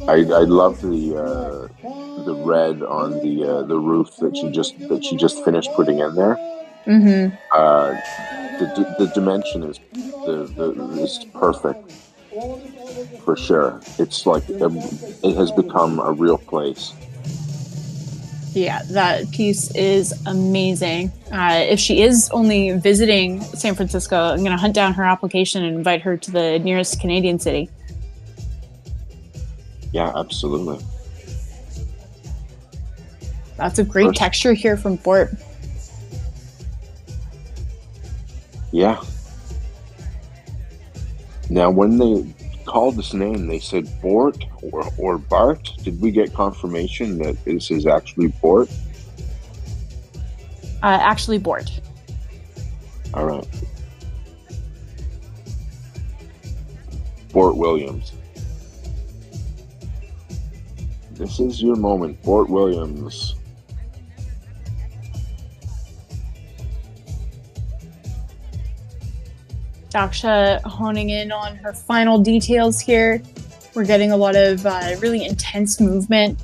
I love the red on the roof that she just finished putting in there. Mm-hmm. The dimension is is perfect for sure. It's like it has become a real place. Yeah, that piece is amazing. If she is only visiting San Francisco, I'm going to hunt down her application and invite her to the nearest Canadian city. Yeah, absolutely. Lots of great texture here from Bort. Yeah. Now, when they called this name, they said Bort or Bart. Did we get confirmation that this is actually Bort? Actually, Bort. All right. Bort Williams. This is your moment, Bort Williams. Daksha honing in on her final details here. We're getting a lot of really intense movement.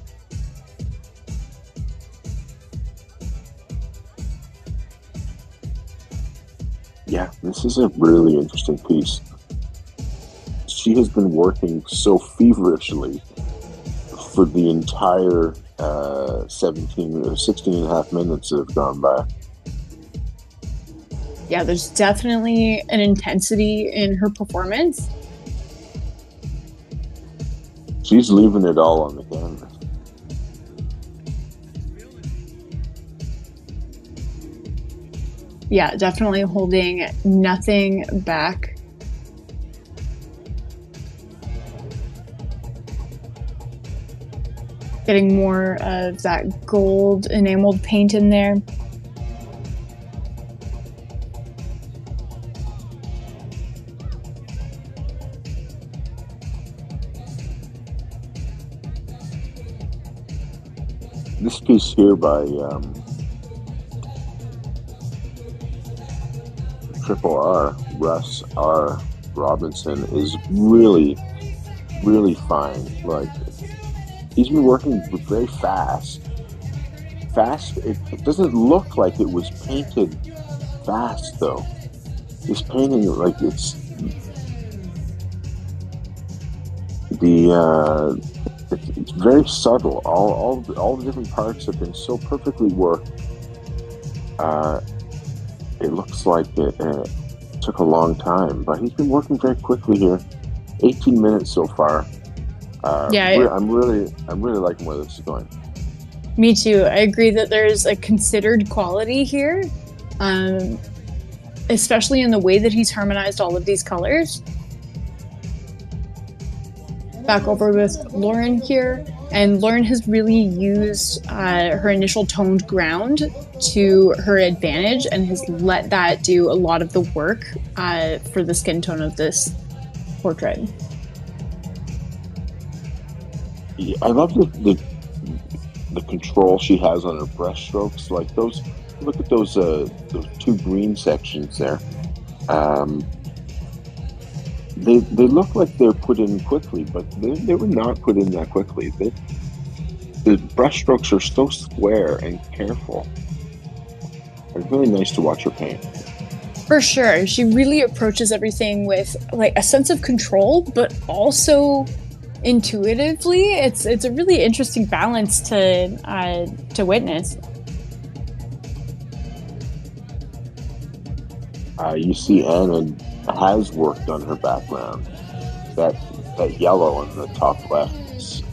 Yeah, this is a really interesting piece. She has been working so feverishly for the entire 16 and a half minutes that have gone by. Yeah, there's definitely an intensity in her performance. She's leaving it all on the canvas. Yeah, definitely holding nothing back. Getting more of that gold enameled paint in there. This piece here by Triple R, Russ R. Robinson, is really, really fine. Like, he's been working very fast. It doesn't look like it was painted fast, though. It's painting like it's it's very subtle. All the different parts have been so perfectly worked. It looks like it took a long time, but he's been working very quickly here. 18 minutes so far. Yeah, I'm really liking where this is going. me too. I agree that there's a considered quality here, especially in the way that he's harmonized all of these colors. Back over with Lauren here, and Lauren has really used her initial toned ground to her advantage and has let that do a lot of the work for the skin tone of this portrait. Yeah, I love the control she has on her brush strokes. Like those, look at those two green sections there. They look like they're put in quickly, but they were not put in that quickly. The brush strokes are so square and careful. It's really nice to watch her paint. For sure. She really approaches everything with like a sense of control, but also intuitively. It's a really interesting balance to witness. You see Anna has worked on her background. That yellow on the top left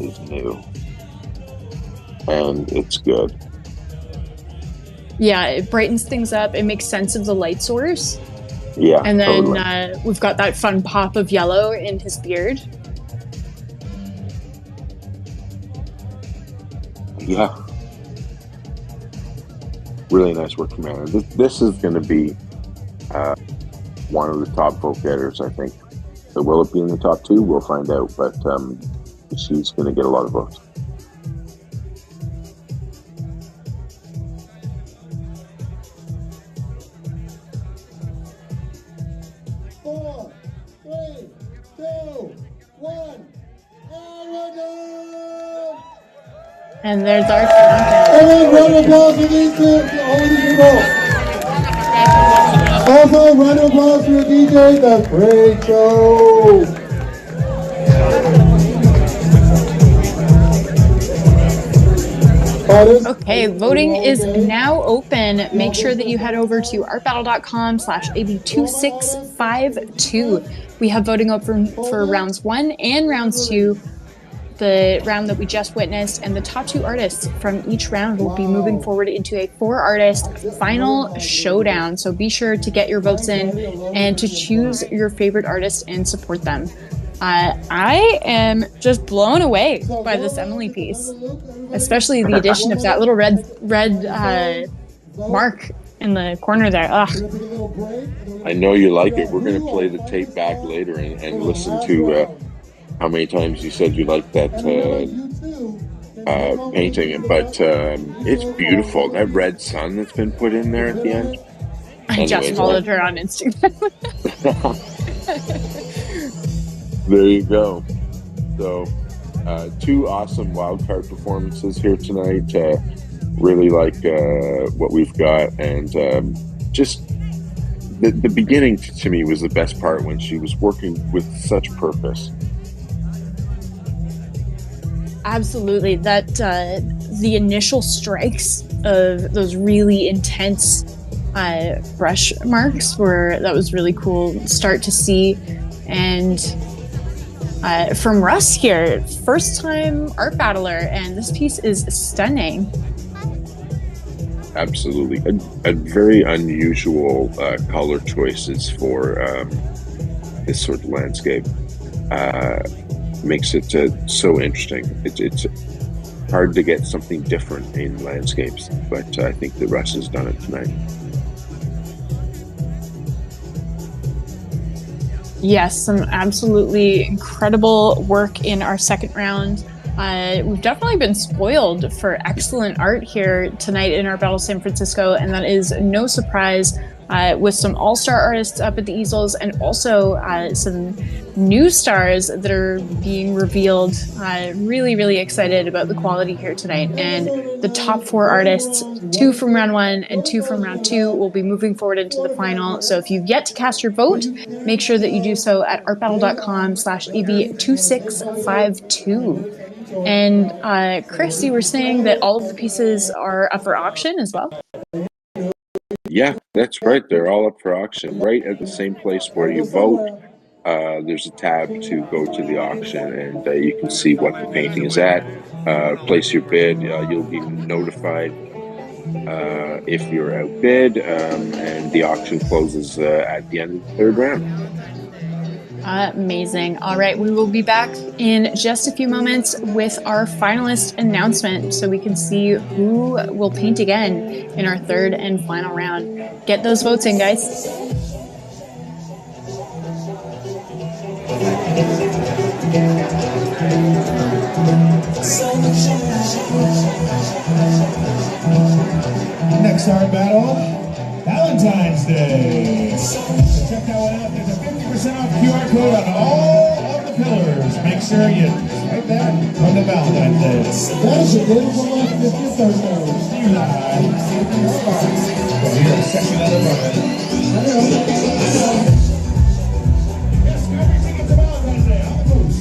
is new. And it's good. Yeah, it brightens things up. It makes sense of the light source. Yeah, and then totally. We've got that fun pop of yellow in his beard. Yeah. Really nice work from Anna. This is going to be one of the top vote getters, I think. So will it be in the top 2? We'll find out, but she's going to get a lot of votes. And there's our countdown. Everyone, round of applause for these two, all of these people. Also, round of applause for your DJ. That's great show. Okay, voting is now open. Make sure that you head over to artbattle.com/AB2652. We have voting open for rounds 1 and rounds 2. The round that we just witnessed, and the top 2 artists from each round will be moving forward into a 4-artist final showdown. So be sure to get your votes in and to choose your favorite artist and support them. I am just blown away by this Emily piece, especially the addition of that little red mark in the corner there. Ugh. I know you like it. We're going to play the tape back later and listen to how many times you said you liked that painting, but it's beautiful. That red sun that's been put in there at the end. I just followed her on Instagram. There you go. So, 2 awesome wildcard performances here tonight. Really like what we've got, and just the beginning to me was the best part when she was working with such purpose. Absolutely. That the initial strikes of those really intense brush marks that was really cool start to see. And from Russ here, first time art battler, and this piece is stunning. Absolutely. A very unusual color choices for this sort of landscape. Makes it so interesting. It's hard to get something different in landscapes, but I think that Russ has done it tonight. Yes, some absolutely incredible work in our second round. We've definitely been spoiled for excellent art here tonight in Art Battle San Francisco, and that is no surprise, with some all-star artists up at the easels and also some new stars that are being revealed. Really, really excited about the quality here tonight. And the top 4 artists, 2 from round 1 and 2 from round 2, will be moving forward into the final. So if you've yet to cast your vote, make sure that you do so at artbattle.com/AB2652. And Chris, you were saying that all of the pieces are up for auction as well? Yeah, that's right. They're all up for auction, right at the same place where you vote. there's a tab to go to the auction, and you can see what the painting is at. Place your bid. You'll be notified if you're outbid, and the auction closes at the end of the third round. Amazing. All right, we will be back in just a few moments with our finalist announcement so we can see who will paint again in our third and final round. Get those votes in, guys. Next art battle, Valentine's Day. So check that one out. There's a 50% off QR code on all of the pillars. Make sure you swipe that on the Valentine's Day. That is a beautiful one. If you're thirsty. Here's section of the bucket. Yes, grab your tickets to Valentine's Day. On the booth.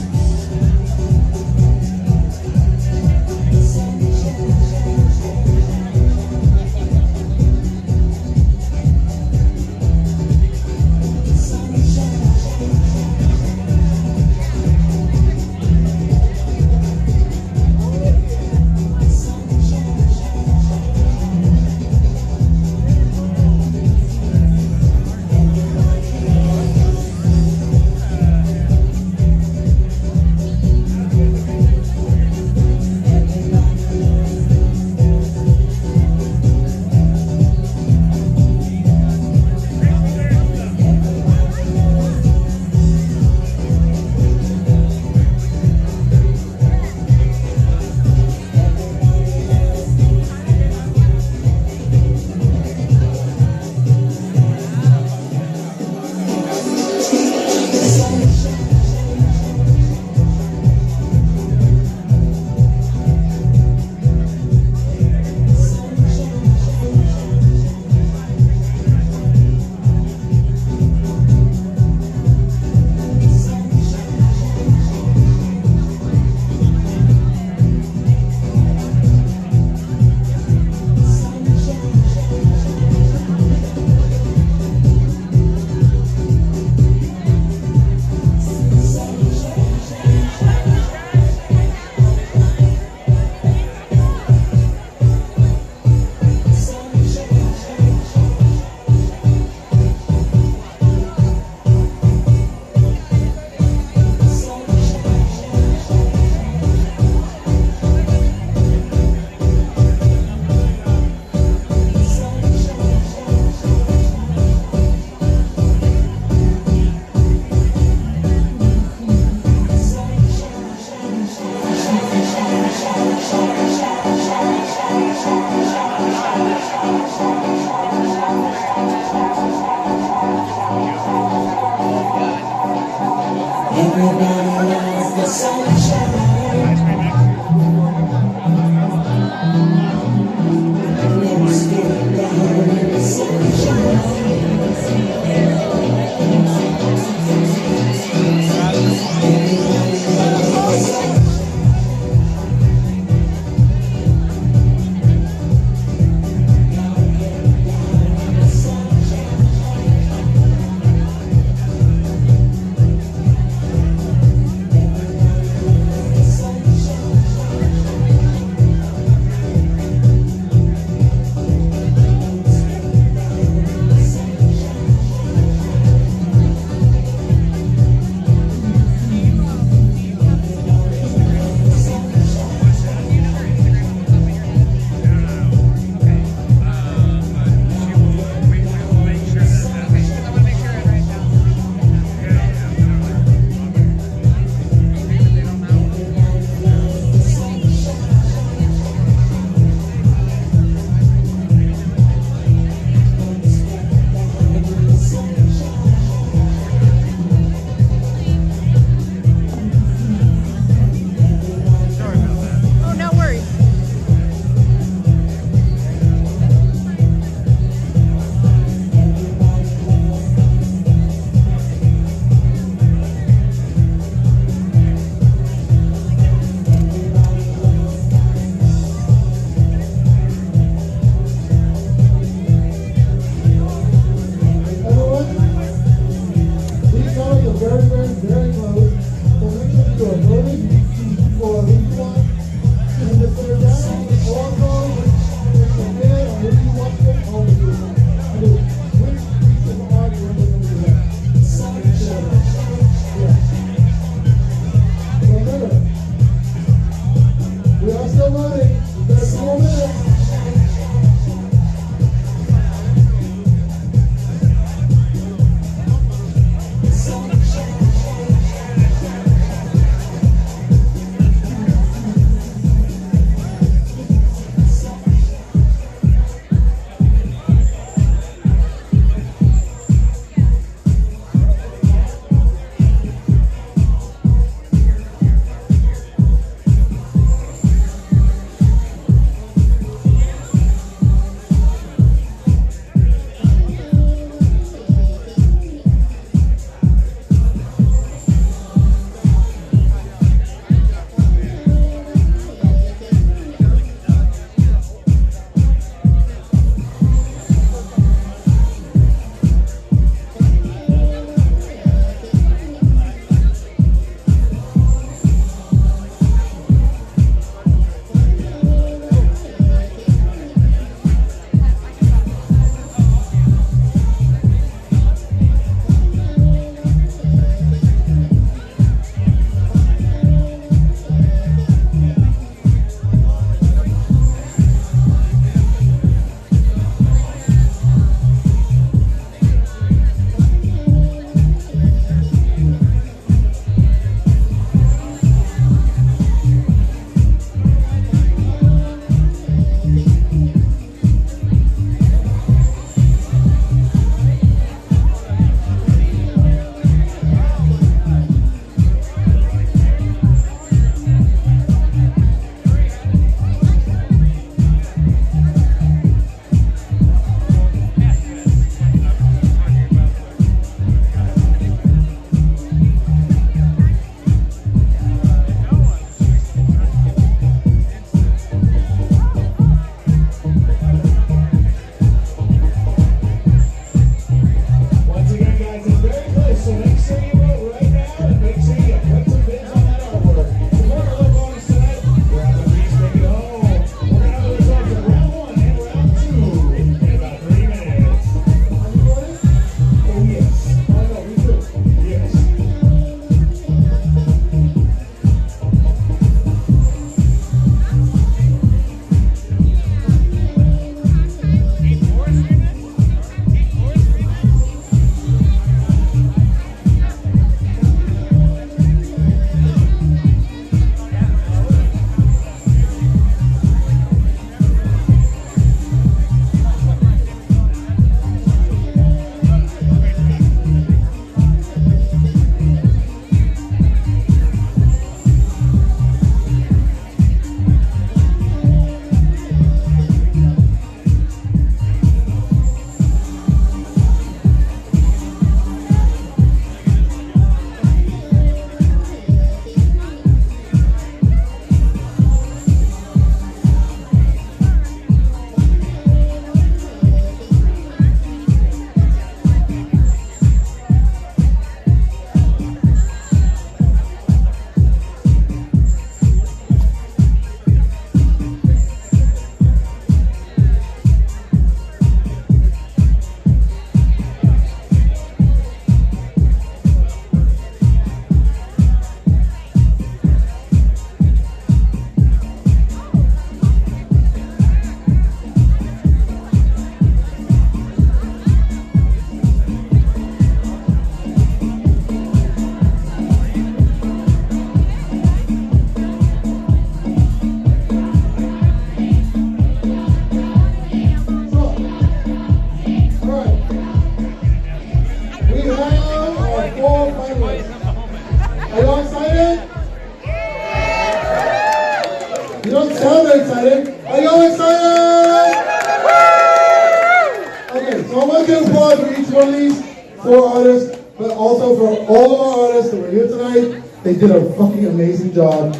on these 4 artists, but also for all of our artists that were here tonight. They did a fucking amazing job.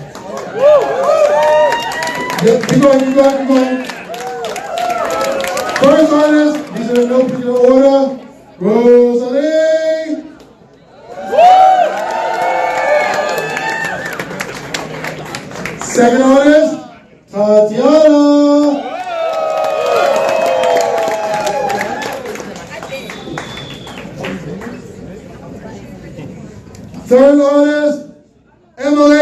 Yeah, keep going, keep going, keep going. First artist, these are in no particular order. Rosalie. Second artist, Tatiana. Third artist, Emily.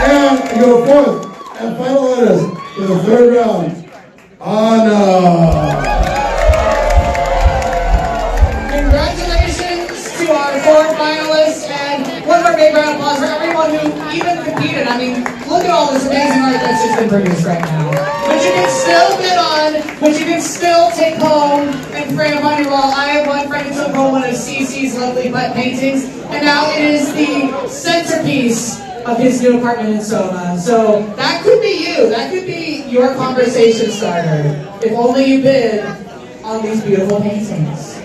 And you go to fourth and final artist for the third round, Anna. Congratulations to our 4 finalists and one more big round of applause for everyone who even competed. I mean, look at all this amazing art that's just been produced right now. But you can still bid on, but you can still take home and frame on your wall. I have one friend who took home one of CC's lovely butt paintings, and now it is the centerpiece of his new apartment in Soma. So that could be you. That could be your conversation starter. If only you bid on these beautiful paintings.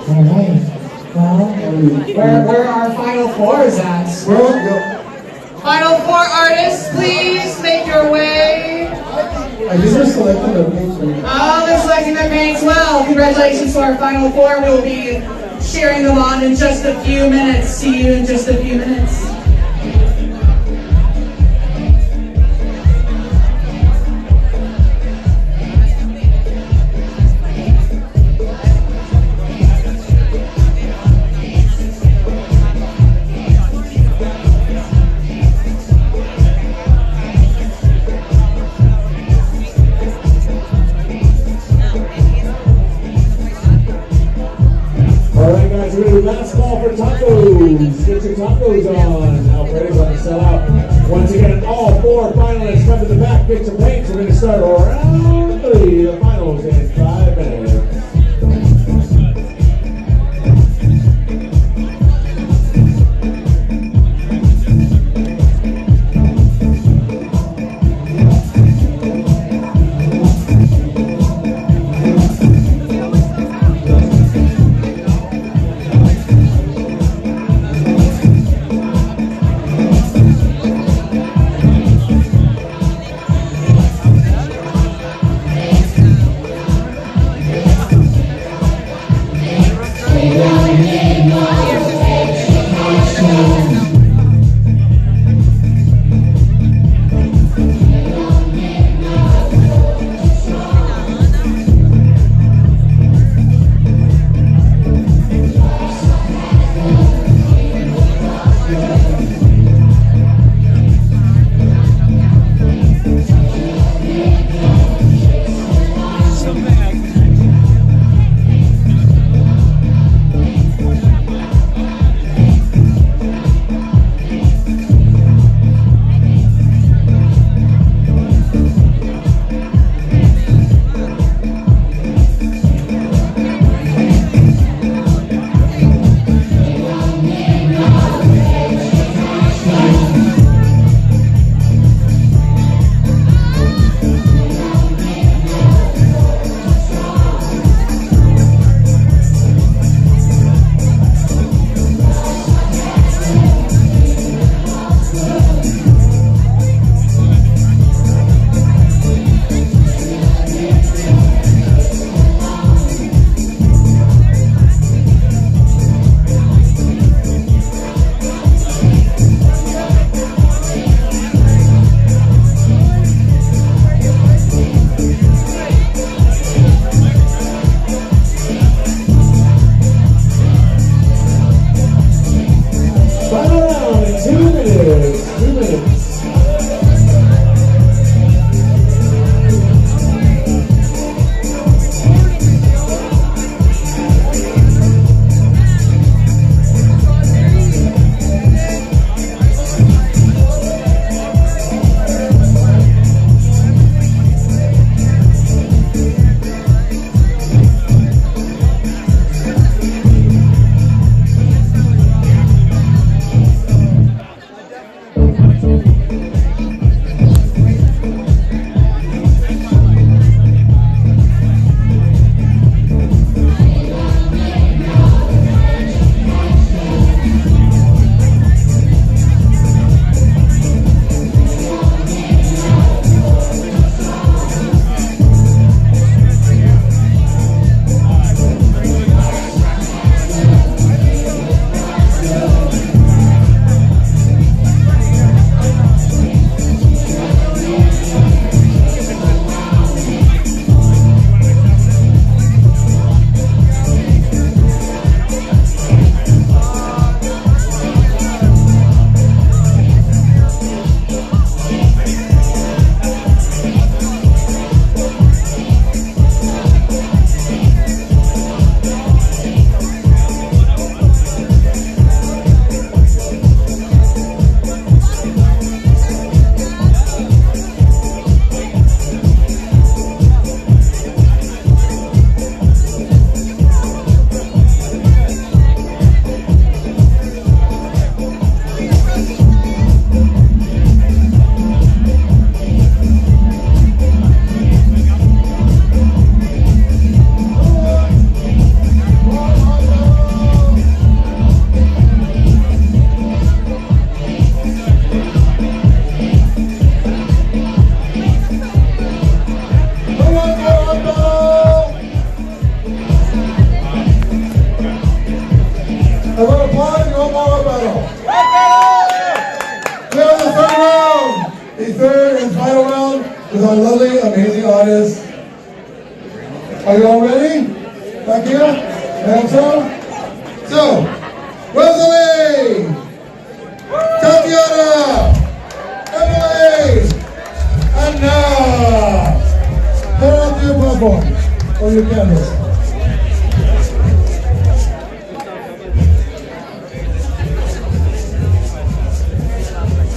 All right. Well, where are our final 4s at? Final 4 artists, please make your way. I just was selecting the paints. Oh, they're selecting their paints. Well, congratulations to our final 4. We will be cheering them on in just a few minutes. See you in just a few minutes. Alright guys, we're going to do last call for tacos. Get your tacos on. Alfredo's about to sell out. Once again, all 4 finalists come to the back, get your paints. We're going to start round 3, the finals in 5 minutes. you all ready? Back here? And so, Rosalie, Tatiana, Emily, and now, head up to your platform or your canvas.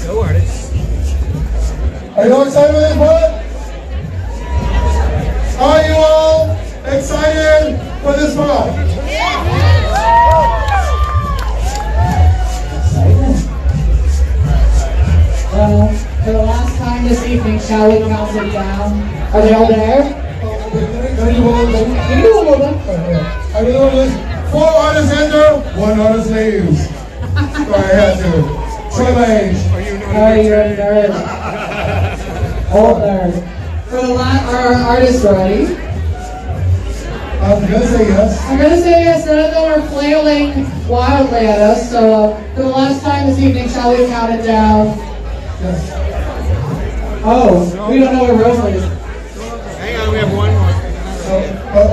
Go, artist. Are you all excited for this part? Are you all excited for this part? Well, for the last time this evening, shall we count it down? Are they all there? Can you hold them? Can you hold them? I really want this. 4 artists enter, 1 artist leaves. Sorry, I had to. Show my age. Oh, you're a nerd. Old nerd. For the last, are our artists ready? I'm gonna say yes. I'm gonna say yes, none of them are flailing wildly at us, so for the last time this evening, shall we count it down? Yes. Oh, we don't know where Rosalie is. Hang on, we have one more. Wait. What?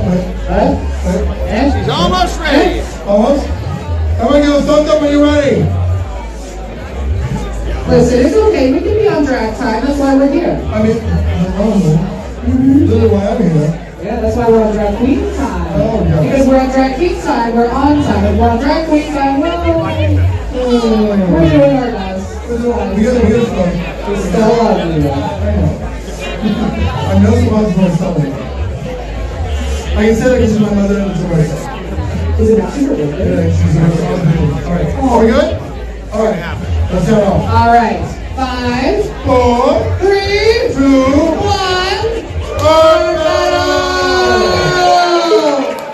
Eh? She's almost ready. Almost? Everyone give a thumbs up when you're ready. Listen, it's okay, we can be on drag time, that's why we're here. I mean, literally why I'm here. Yeah, that's why we're on drag queen time. Oh, yeah. Because we're on drag queen time, we're on time. If we're on drag queen time, we're doing our best. We're doing our We best. gotta start. We still love you. I know. I'm no surprise for something. I can say that because she's my mother and it's a very Is it not super good? yeah, she's Alright. Are we good? Alright. Let's get off. All right. 5, 4, 3, 2, 1.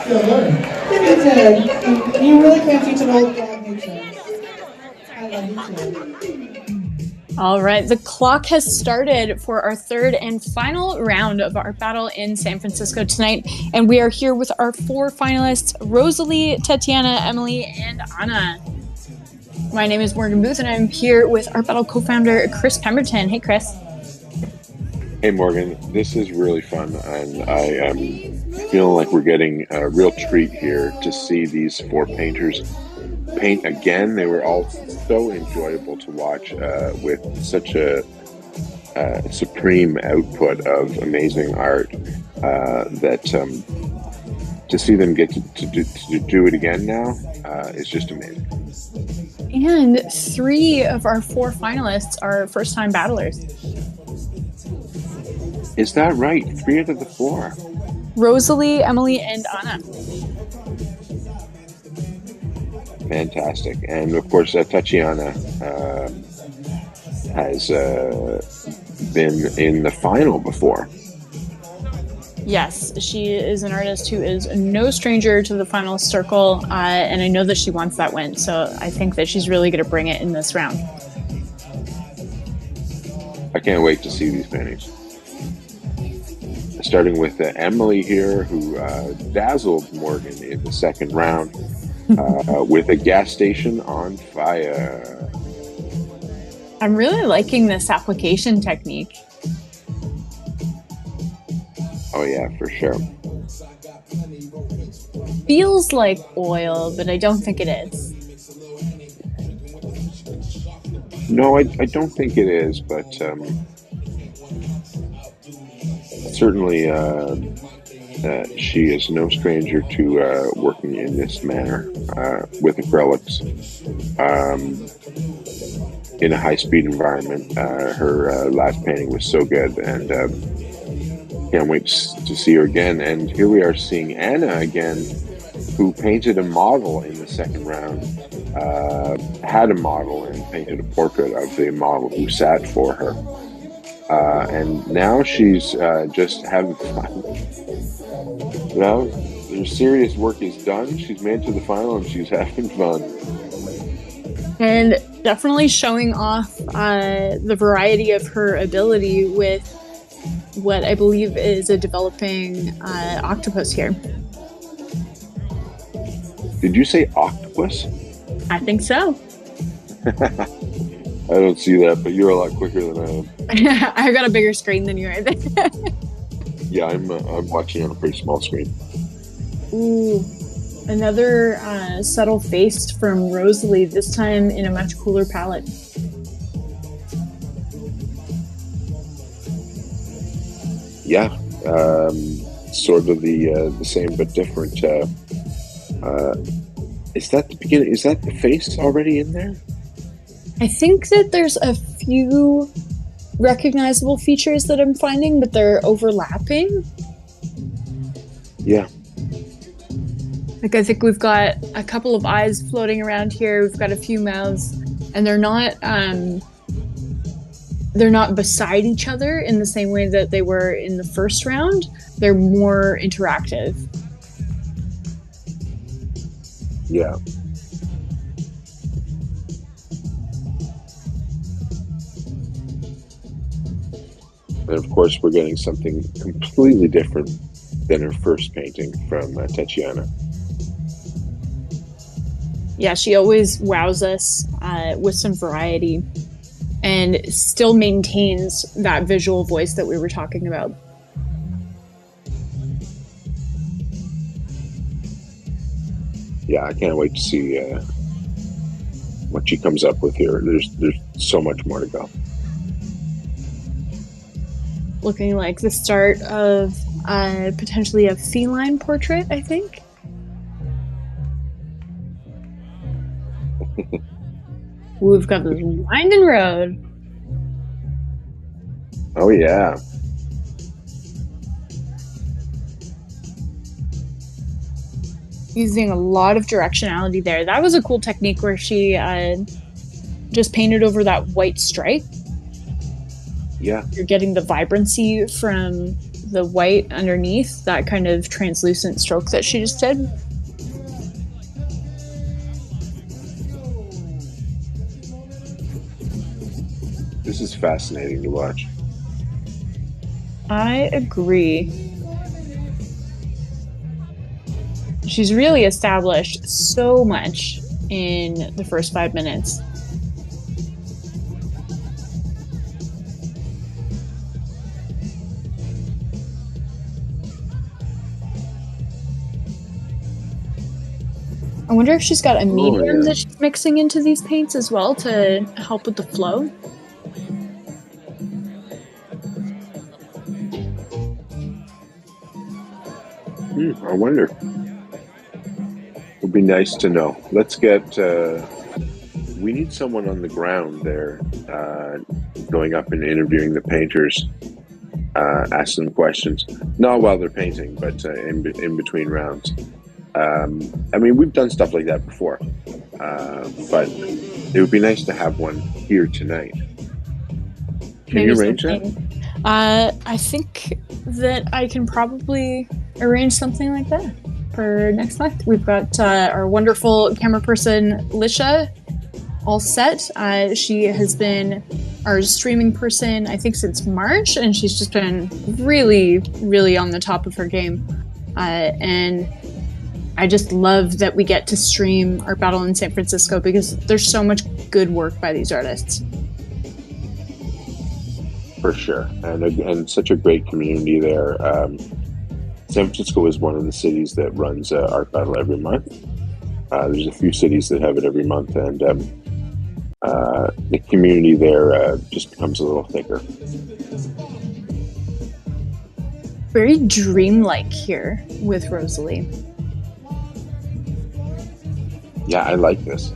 Yeah, learn. You did. You really can't teach an old dog new tricks. I love you too. All right, the clock has started for our third and final round of our battle in San Francisco tonight, and we are here with our 4 finalists, Rosalie, Tatiana, Emily, and Anna. My name is Morgan Booth, and I'm here with our battle co-founder, Chris Pemberton. Hey, Chris. Hey Morgan, this is really fun, and I am feeling like we're getting a real treat here to see these 4 painters paint again. They were all so enjoyable to watch with such a supreme output of amazing art that to see them get to do it again now is just amazing. And 3 of our 4 finalists are first-time battlers. Is that right? 3 out of the 4. Rosalie, Emily, and Anna. Fantastic. And of course, Tatiana has been in the final before. Yes, she is an artist who is no stranger to the final circle, and I know that she wants that win, so I think that she's really going to bring it in this round. I can't wait to see these paintings. Starting with Emily here, who dazzled Morgan in the second round with a gas station on fire. I'm really liking this application technique. Oh yeah, for sure. Feels like oil, but I don't think it is. No, I don't think it is, but certainly she is no stranger to working in this manner with acrylics in a high-speed environment. Her last painting was so good, and can't wait to see her again. And here we are seeing Anna again, who painted a model in the second round, had a model and painted a portrait of the model who sat for her. And now she's just having fun. Now her serious work is done. She's made it to the final and she's having fun. And definitely showing off the variety of her ability with what I believe is a developing octopus here. Did you say octopus? I think so. I don't see that, but you're a lot quicker than I am. I got a bigger screen than you, I think. Yeah, I'm watching on a pretty small screen. Ooh, another subtle face from Rosalie, this time in a much cooler palette. Yeah, sort of the same but different. Is that the beginning? Is that the face already in there? I think that there's a few recognizable features that I'm finding, but they're overlapping. Yeah. Like, I think we've got a couple of eyes floating around here. We've got a few mouths, and they're not beside each other in the same way that they were in the first round. They're more interactive. Yeah. And of course, we're getting something completely different than her first painting from Tatiana. Yeah, she always wows us with some variety and still maintains that visual voice that we were talking about. Yeah, I can't wait to see what she comes up with here. There's so much more to go. Looking like the start of potentially a feline portrait, I think. We've got this winding road. Oh yeah. Using a lot of directionality there. That was a cool technique where she just painted over that white stripe. Yeah. You're getting the vibrancy from the white underneath, that kind of translucent stroke that she just did. This is fascinating to watch. I agree. She's really established so much in the first 5 minutes. I wonder if she's got a medium that she's mixing into these paints as well to help with the flow. I wonder. Would be nice to know. Let's get. We need someone on the ground there, going up and interviewing the painters, asking them questions. Not while they're painting, but in between rounds. I mean, we've done stuff like that before, but it would be nice to have one here tonight. Can you arrange that? I think that I can probably arrange something like that for next month. We've got our wonderful camera person, Lisha, all set. She has been our streaming person, I think, since March, and she's just been really, really on the top of her game. And I just love that we get to stream Art Battle in San Francisco because there's so much good work by these artists. For sure, and such a great community there. San Francisco is one of the cities that runs Art Battle every month. There's a few cities that have it every month, and the community there just becomes a little thicker. Very dreamlike here with Rosalie. Yeah, I like this.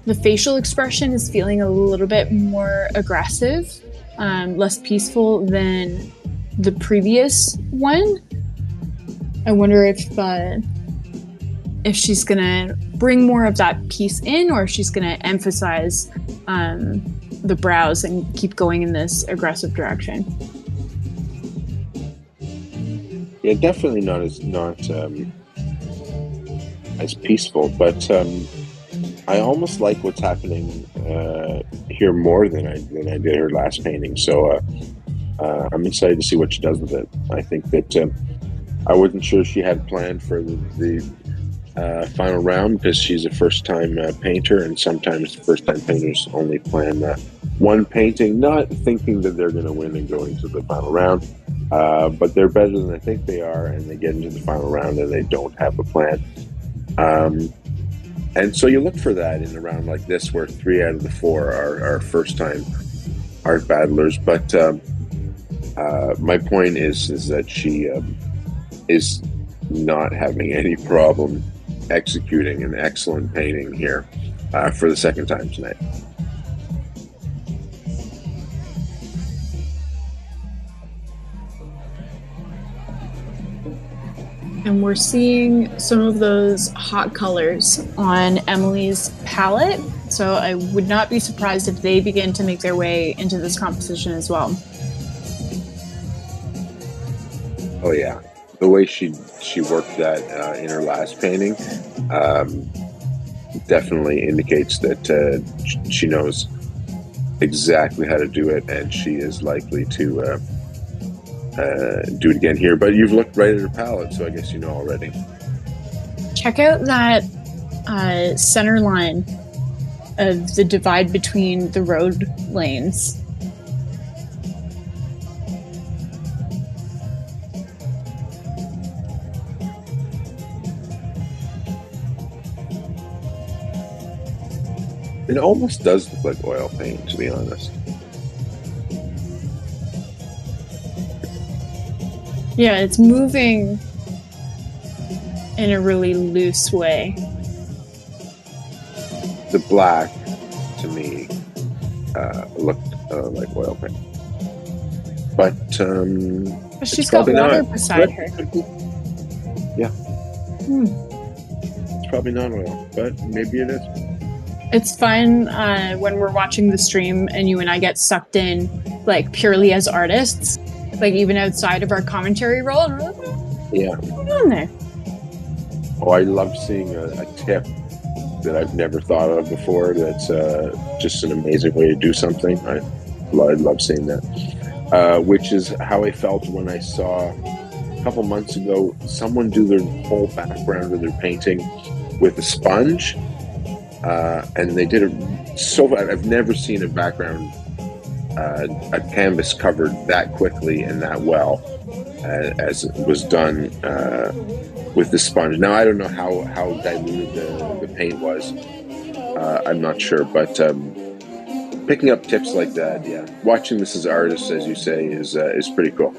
The facial expression is feeling a little bit more aggressive, less peaceful than the previous one. I wonder if she's gonna bring more of that piece in, or if she's gonna emphasize the brows and keep going in this aggressive direction. Yeah, definitely not as peaceful, but I almost like what's happening here more than I did her last painting. So I'm excited to see what she does with it. I think that I wasn't sure she had planned for the final round because she's a first-time painter, and sometimes first-time painters only plan one painting, not thinking that they're going to win and go into the final round. but they're better than I think they are, and they get into the final round and they don't have a plan. And so you look for that in a round like this, where 3 out of the 4 are first-time art battlers. But my point is that she is not having any problem executing an excellent painting here for the second time tonight. And we're seeing some of those hot colors on Emily's palette. So I would not be surprised if they begin to make their way into this composition as well. Oh yeah, the way she worked that in her last painting definitely indicates that she knows exactly how to do it, and she is likely to do it again here. But you've looked right at her palette, so I guess you know already. Check out that center line of the divide between the road lanes. It almost does look like oil paint, to be honest. Yeah, it's moving in a really loose way. The black, to me, looked like oil paint. But But she's got water beside her. Yeah. It's probably not oil, but maybe it is. It's fun when we're watching the stream and you and I get sucked in, like, purely as artists, like even outside of our commentary role. And we're like, Yeah. what's going on there? Oh, I love seeing a tip that I've never thought of before. That's just an amazing way to do something. I love seeing that. Which is how I felt when I saw a couple months ago someone do their whole background of their painting with a sponge. And they did it so. I've never seen a background, a canvas covered that quickly and that well as it was done with the sponge. Now I don't know how diluted the paint was. I'm not sure, but picking up tips like that, yeah, watching this as artists, as you say, is pretty cool.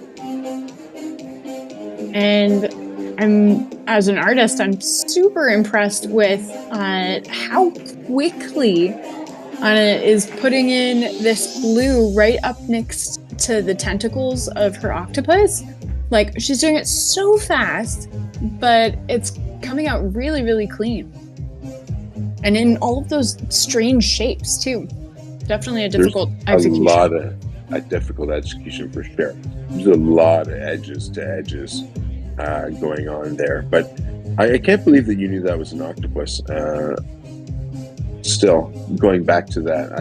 And as an artist, I'm super impressed with how quickly Anna is putting in this blue right up next to the tentacles of her octopus. Like, she's doing it so fast, but it's coming out really, really clean. And in all of those strange shapes, too. Definitely a difficult execution. A difficult execution for sure. There's a lot of edges to edges going on there, but I can't believe that you knew that was an octopus. Still, going back to that,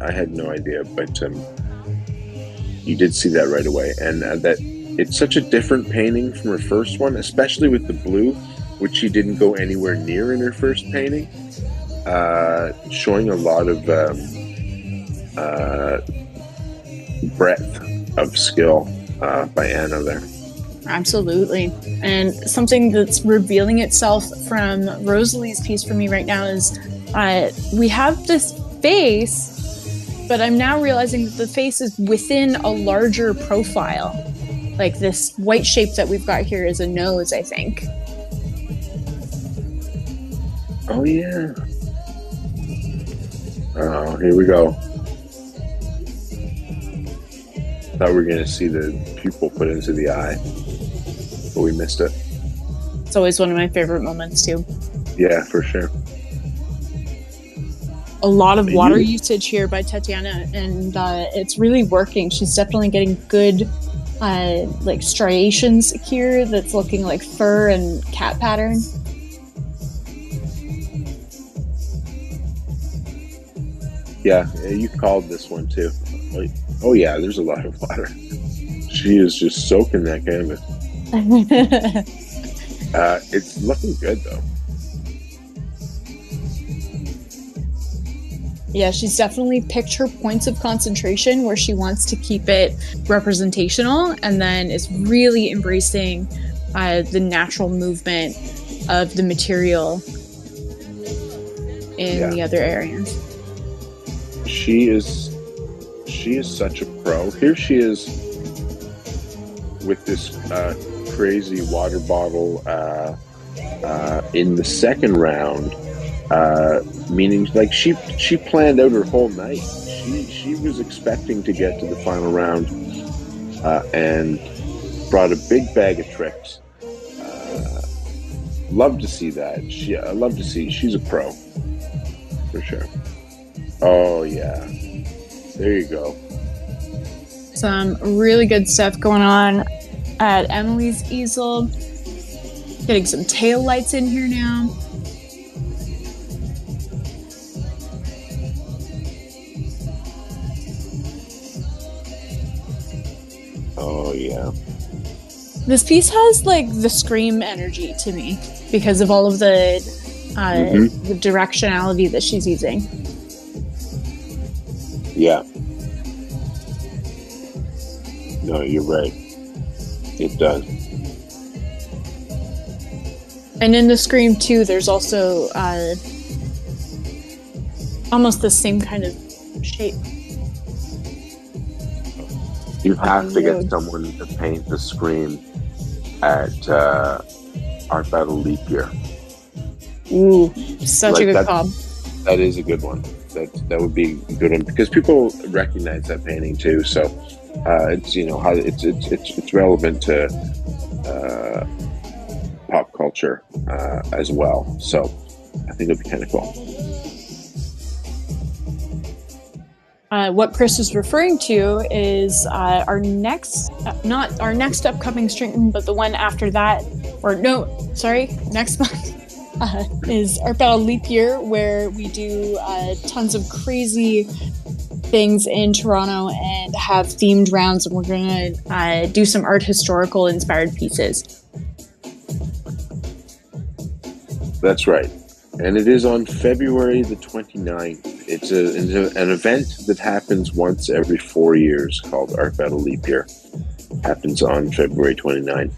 I had no idea, but you did see that right away, and that it's such a different painting from her first one, especially with the blue, which she didn't go anywhere near in her first painting, showing a lot of breadth of skill by Anna there. Absolutely. And something that's revealing itself from Rosalie's piece for me right now is we have this face, but I'm now realizing that the face is within a larger profile. Like, this white shape that we've got here is a nose, I think. Oh, yeah. Oh, here we go. Thought we were going to see the pupil put into the eye, but we missed it. It's always one of my favorite moments, too. Yeah, for sure. A lot of water usage here by Tatiana, and it's really working. She's definitely getting good like striations here that's looking like fur and cat pattern. Yeah, you called this one too. Oh yeah, there's a lot of water. She is just soaking that canvas. It's looking good though. Yeah, she's definitely picked her points of concentration where she wants to keep it representational, and then is really embracing the natural movement of the material in the other areas. She is such a pro. Here she is with this crazy water bottle in the second round, meaning like she planned out her whole night. She was expecting to get to the final round and brought a big bag of tricks. Love to see that. I love to see. She's a pro for sure. Oh yeah, there you go. Some really good stuff going on at Emily's easel. Getting some tail lights in here now. Oh yeah. This piece has like the Scream energy to me because of all of the directionality that she's using. Yeah. No, you're right. It does. And in the Scream 2, there's also almost the same kind of shape. You have to get someone to paint the Scream at Art Battle Leap Year. Ooh, such a good call. That is a good one. That would be a good one because people recognize that painting too. So it's how it's relevant to pop culture as well. So I think it'd be kind of cool. What Chris is referring to is our next, not our next upcoming stream, but the one after that, next month is Art Battle Leap Year, where we do tons of crazy things in Toronto and have themed rounds, and we're going to do some art historical inspired pieces. That's right. And it is on February the 29th. It's an event that happens once every 4 years called Art Battle Leap Year. Happens on February 29th.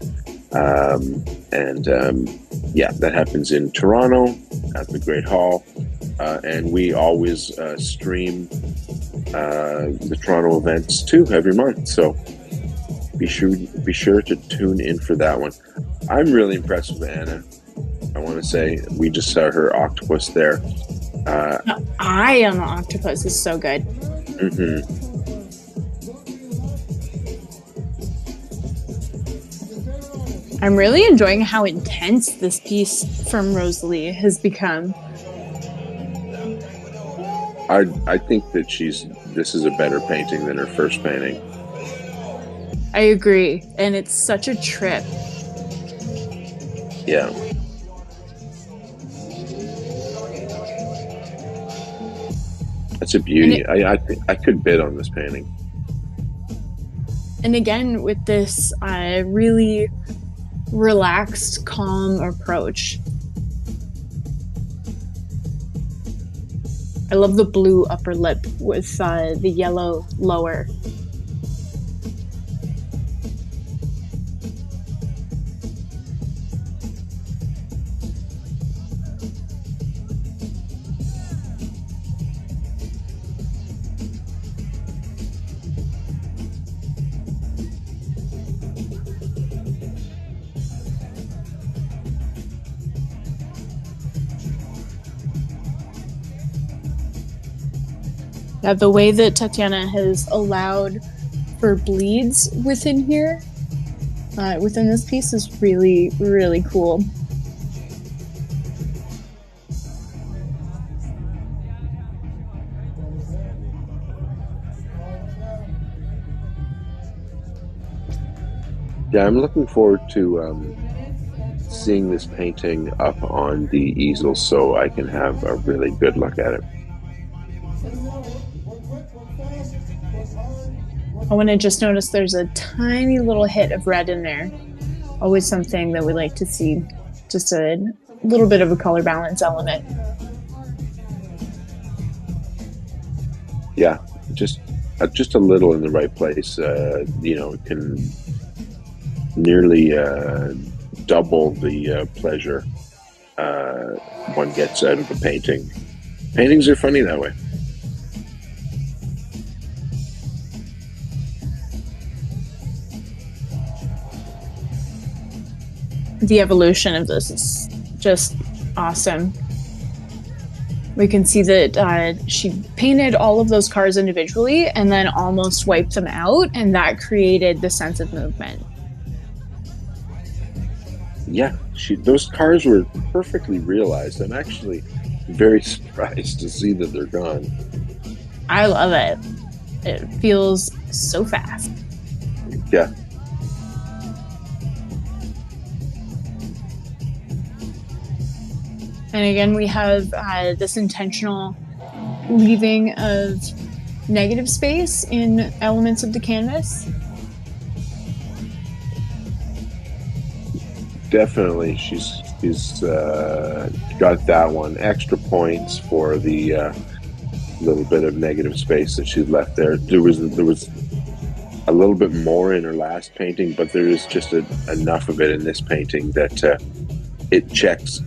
That happens in Toronto at the Great Hall. And we always stream the Toronto events too every month. So be sure to tune in for that one. I'm really impressed with Anna. I want to say we just saw her octopus there. The eye on the octopus is so good. Mm-hmm. I'm really enjoying how intense this piece from Rosalie has become. I think that this is a better painting than her first painting. I agree, and it's such a trip. Yeah. That's a beauty. I think I could bid on this painting. And again, with this really relaxed, calm approach. I love the blue upper lip with the yellow lower. Yeah, the way that Tatiana has allowed for bleeds within here, within this piece, is really, really cool. Yeah, I'm looking forward to seeing this painting up on the easel so I can have a really good look at it. I want to just notice there's a tiny little hit of red in there. Always something that we like to see. Just a little bit of a color balance element. Yeah, just a little in the right place, can nearly double the pleasure one gets out of a painting. Paintings are funny that way. The evolution of this is just awesome. We can see that she painted all of those cars individually and then almost wiped them out, and that created the sense of movement. Yeah, those cars were perfectly realized. I'm actually very surprised to see that they're gone. I love it. It feels so fast. Yeah. And again, we have this intentional leaving of negative space in elements of the canvas. Definitely, she's got that one. Extra points for the little bit of negative space that she left there. There was a little bit more in her last painting, but there is just enough of it in this painting that it checks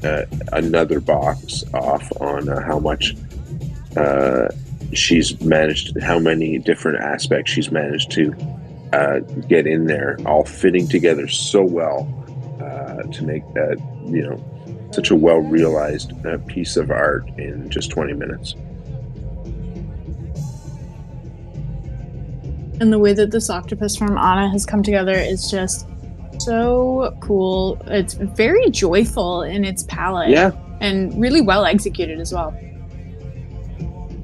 another box off on how much she's managed, how many different aspects she's managed to get in there, all fitting together so well to make that, such a well-realized piece of art in just 20 minutes. And the way that this octopus from Anna has come together is just so cool. It's very joyful in its palette. Yeah. And really well executed as well.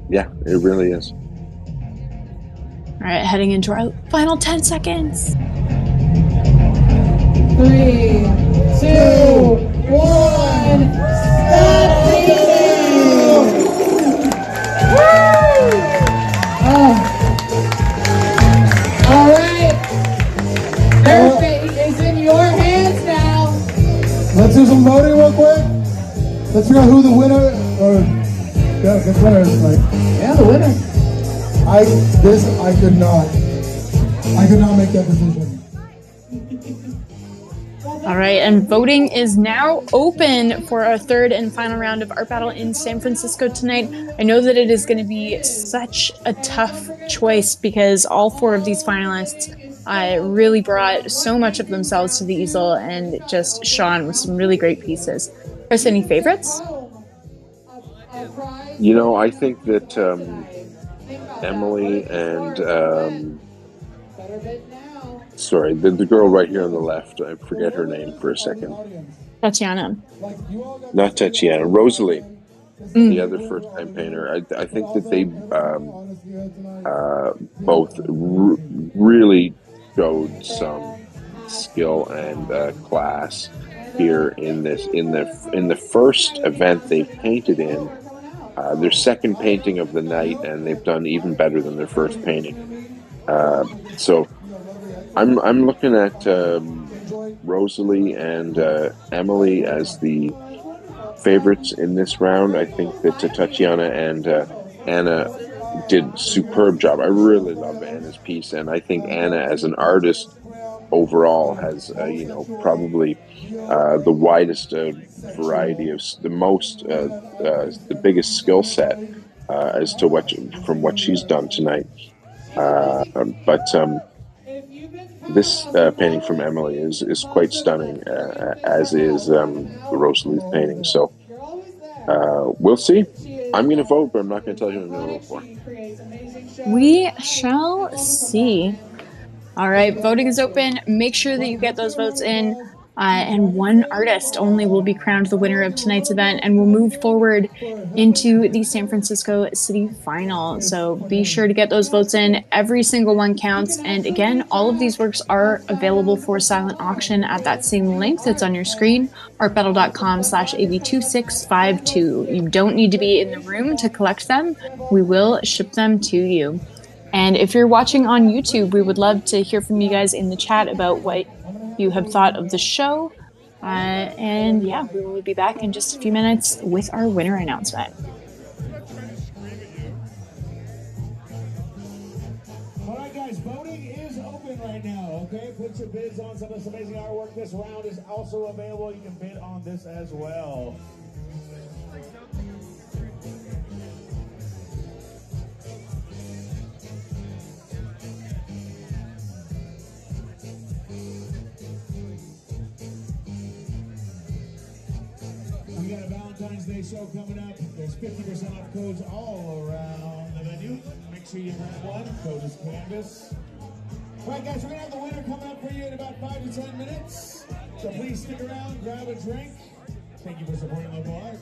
Yeah, it really is. All right, heading into our final 10 seconds. 3, 2, 1, stop painting! Woo! All right. Their fate is in your hands now. Let's do some voting real quick. Let's figure out who the winner the winner is tonight. Yeah, the winner. I could not make that decision. All right, and voting is now open for our third and final round of Art Battle in San Francisco tonight. I know that it is going to be such a tough choice because all four of these finalists really brought so much of themselves to the easel and just shone with some really great pieces. Chris, any favorites? I think that Emily and sorry, the girl right here on the left, I forget her name for a second. Tatiana. Not Tatiana, Rosalie, the other first-time painter. I think that they both really showed some skill and class here in the first event they've painted in. Their second painting of the night, and they've done even better than their first painting. So I'm looking at Rosalie and Emily as the favorites in this round. I think that Tatiana and Anna did a superb job. I really love Anna's piece, and I think Anna as an artist overall has probably the widest variety of the biggest skill set as to from what she's done tonight. But this painting from Emily is quite stunning, as is Rosalie's painting. So we'll see. I'm going to vote, but I'm not going to tell you who I'm going to vote for. We shall see. All right, voting is open. Make sure that you get those votes in. And one artist only will be crowned the winner of tonight's event, and we'll move forward into the San Francisco City Final. So be sure to get those votes in. Every single one counts. And again, all of these works are available for silent auction at that same link that's on your screen, artbattle.com/AB2652. You don't need to be in the room to collect them. We will ship them to you. And if you're watching on YouTube, we would love to hear from you guys in the chat about what you have thought of the show. And yeah, we will be back in just a few minutes with our winner announcement. Okay, put your bids on some of this amazing artwork. This round is also available. You can bid on this as well. We got a Valentine's Day show coming up. There's 50% off codes all around the venue. Make sure you grab one. Code is Canvas. All right, guys, we're going to have the winner coming up for you in about 5 to 10 minutes. So please stick around, grab a drink. Thank you for supporting local art.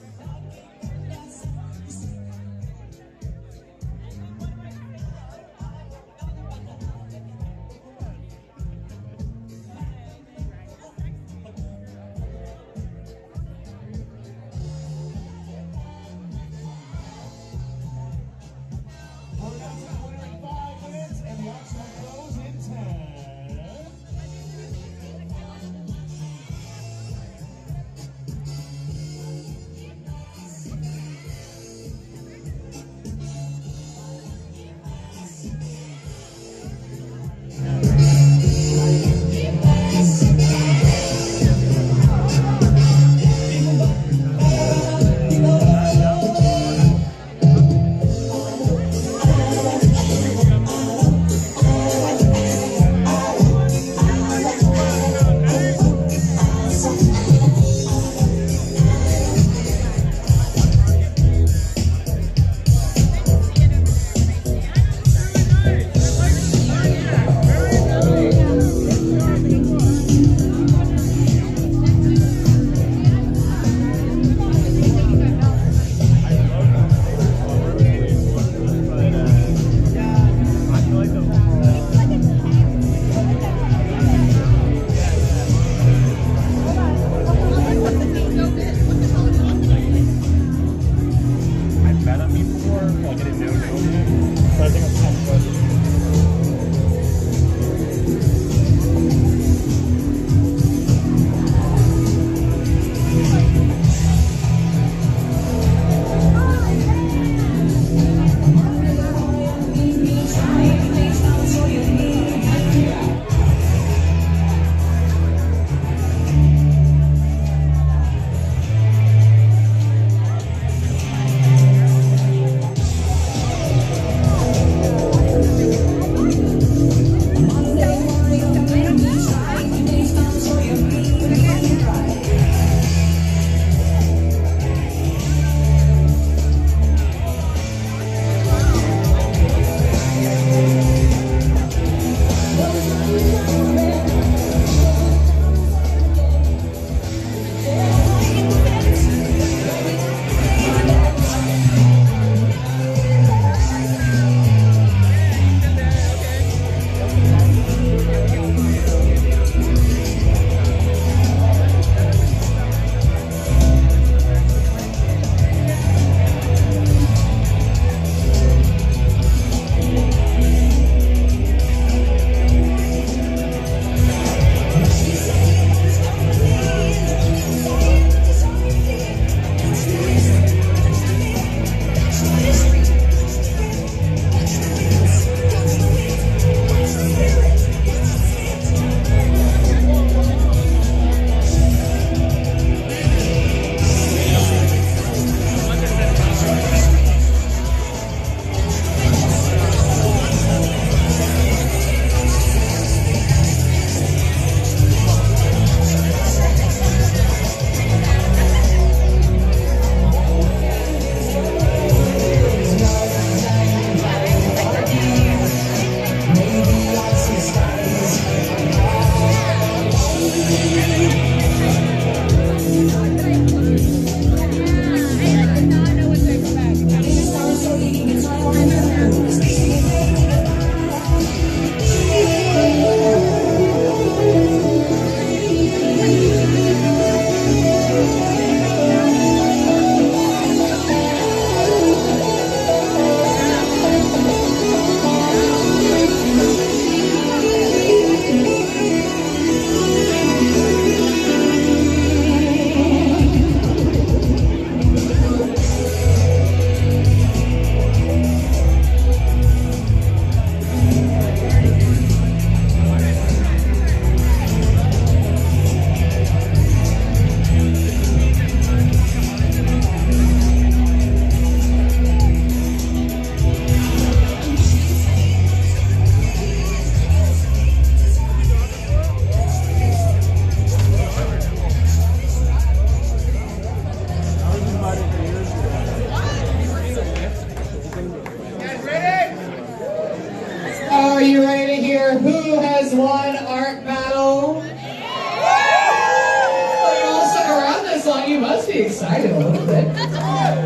me excited a little bit.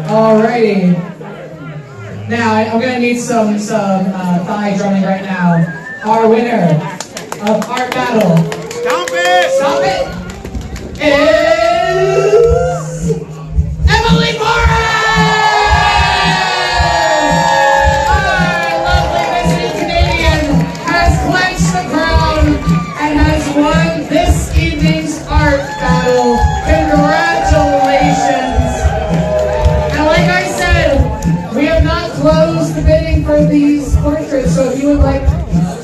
Alrighty. Now, I'm gonna need some thigh drumming right now. Our winner of Art Battle. Stop it! Stop it! Is Emily Morris! Our lovely visiting Canadian has clenched the crown and has won this evening's art battle. Congratulations! And like I said, we have not closed the bidding for these portraits, so if you would like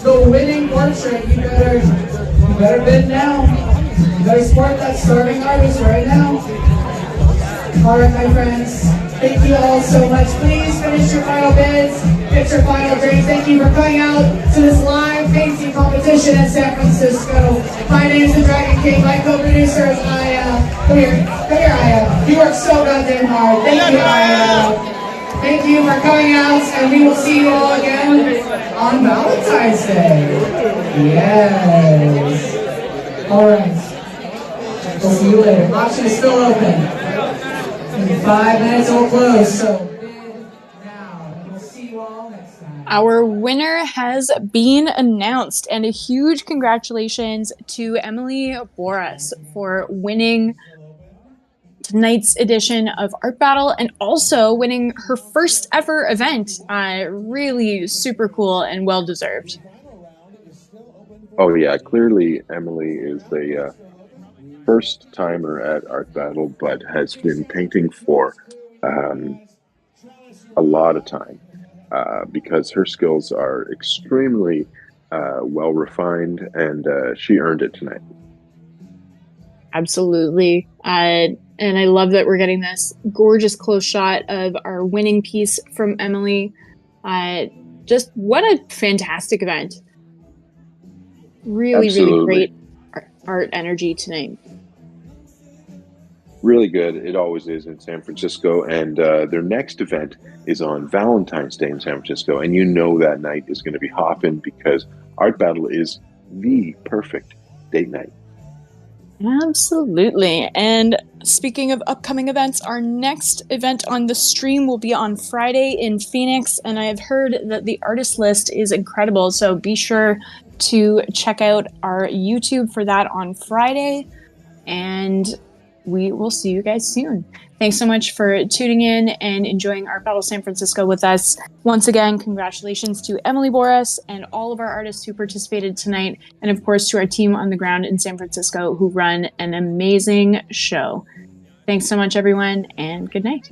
the winning portrait, you better bid now. You better support that starving artist right now. Alright, my friends, thank you all so much. Please finish your final bids, get your final drinks. Thank you for coming out to this live painting competition in San Francisco. My name is the Dragon King. My co-producer is Aya. Come here, Aya. You work so goddamn hard. Thank you, Aya. Thank you for coming out, and we will see you all again on Valentine's Day. Yes. Alright. We'll see you later. Auction is still open. In 5 minutes it will close, so bid now. And we'll see you all next time. Our winner has been announced, and a huge congratulations to Emily Boras for winning tonight's edition of Art Battle and also winning her first ever event. Really super cool and well deserved. Oh yeah, clearly Emily is the first timer at Art Battle, but has been painting for a lot of time because her skills are extremely well refined, and she earned it tonight. Absolutely. And I love that we're getting this gorgeous close shot of our winning piece from Emily. Just what a fantastic event. Really, Absolutely. really great art energy tonight. Really good. It always is in San Francisco, and their next event is on Valentine's Day in San Francisco, and you know that night is going to be hopping because Art Battle is the perfect date night. Absolutely. And speaking of upcoming events, our next event on the stream will be on Friday in Phoenix, and I have heard that the artist list is incredible, so be sure to check out our YouTube for that on Friday, and we will see you guys soon. Thanks so much for tuning in and enjoying Art Battle San Francisco with us. Once again, congratulations to Emily Boras and all of our artists who participated tonight, and of course to our team on the ground in San Francisco who run an amazing show. Thanks so much, everyone, and good night.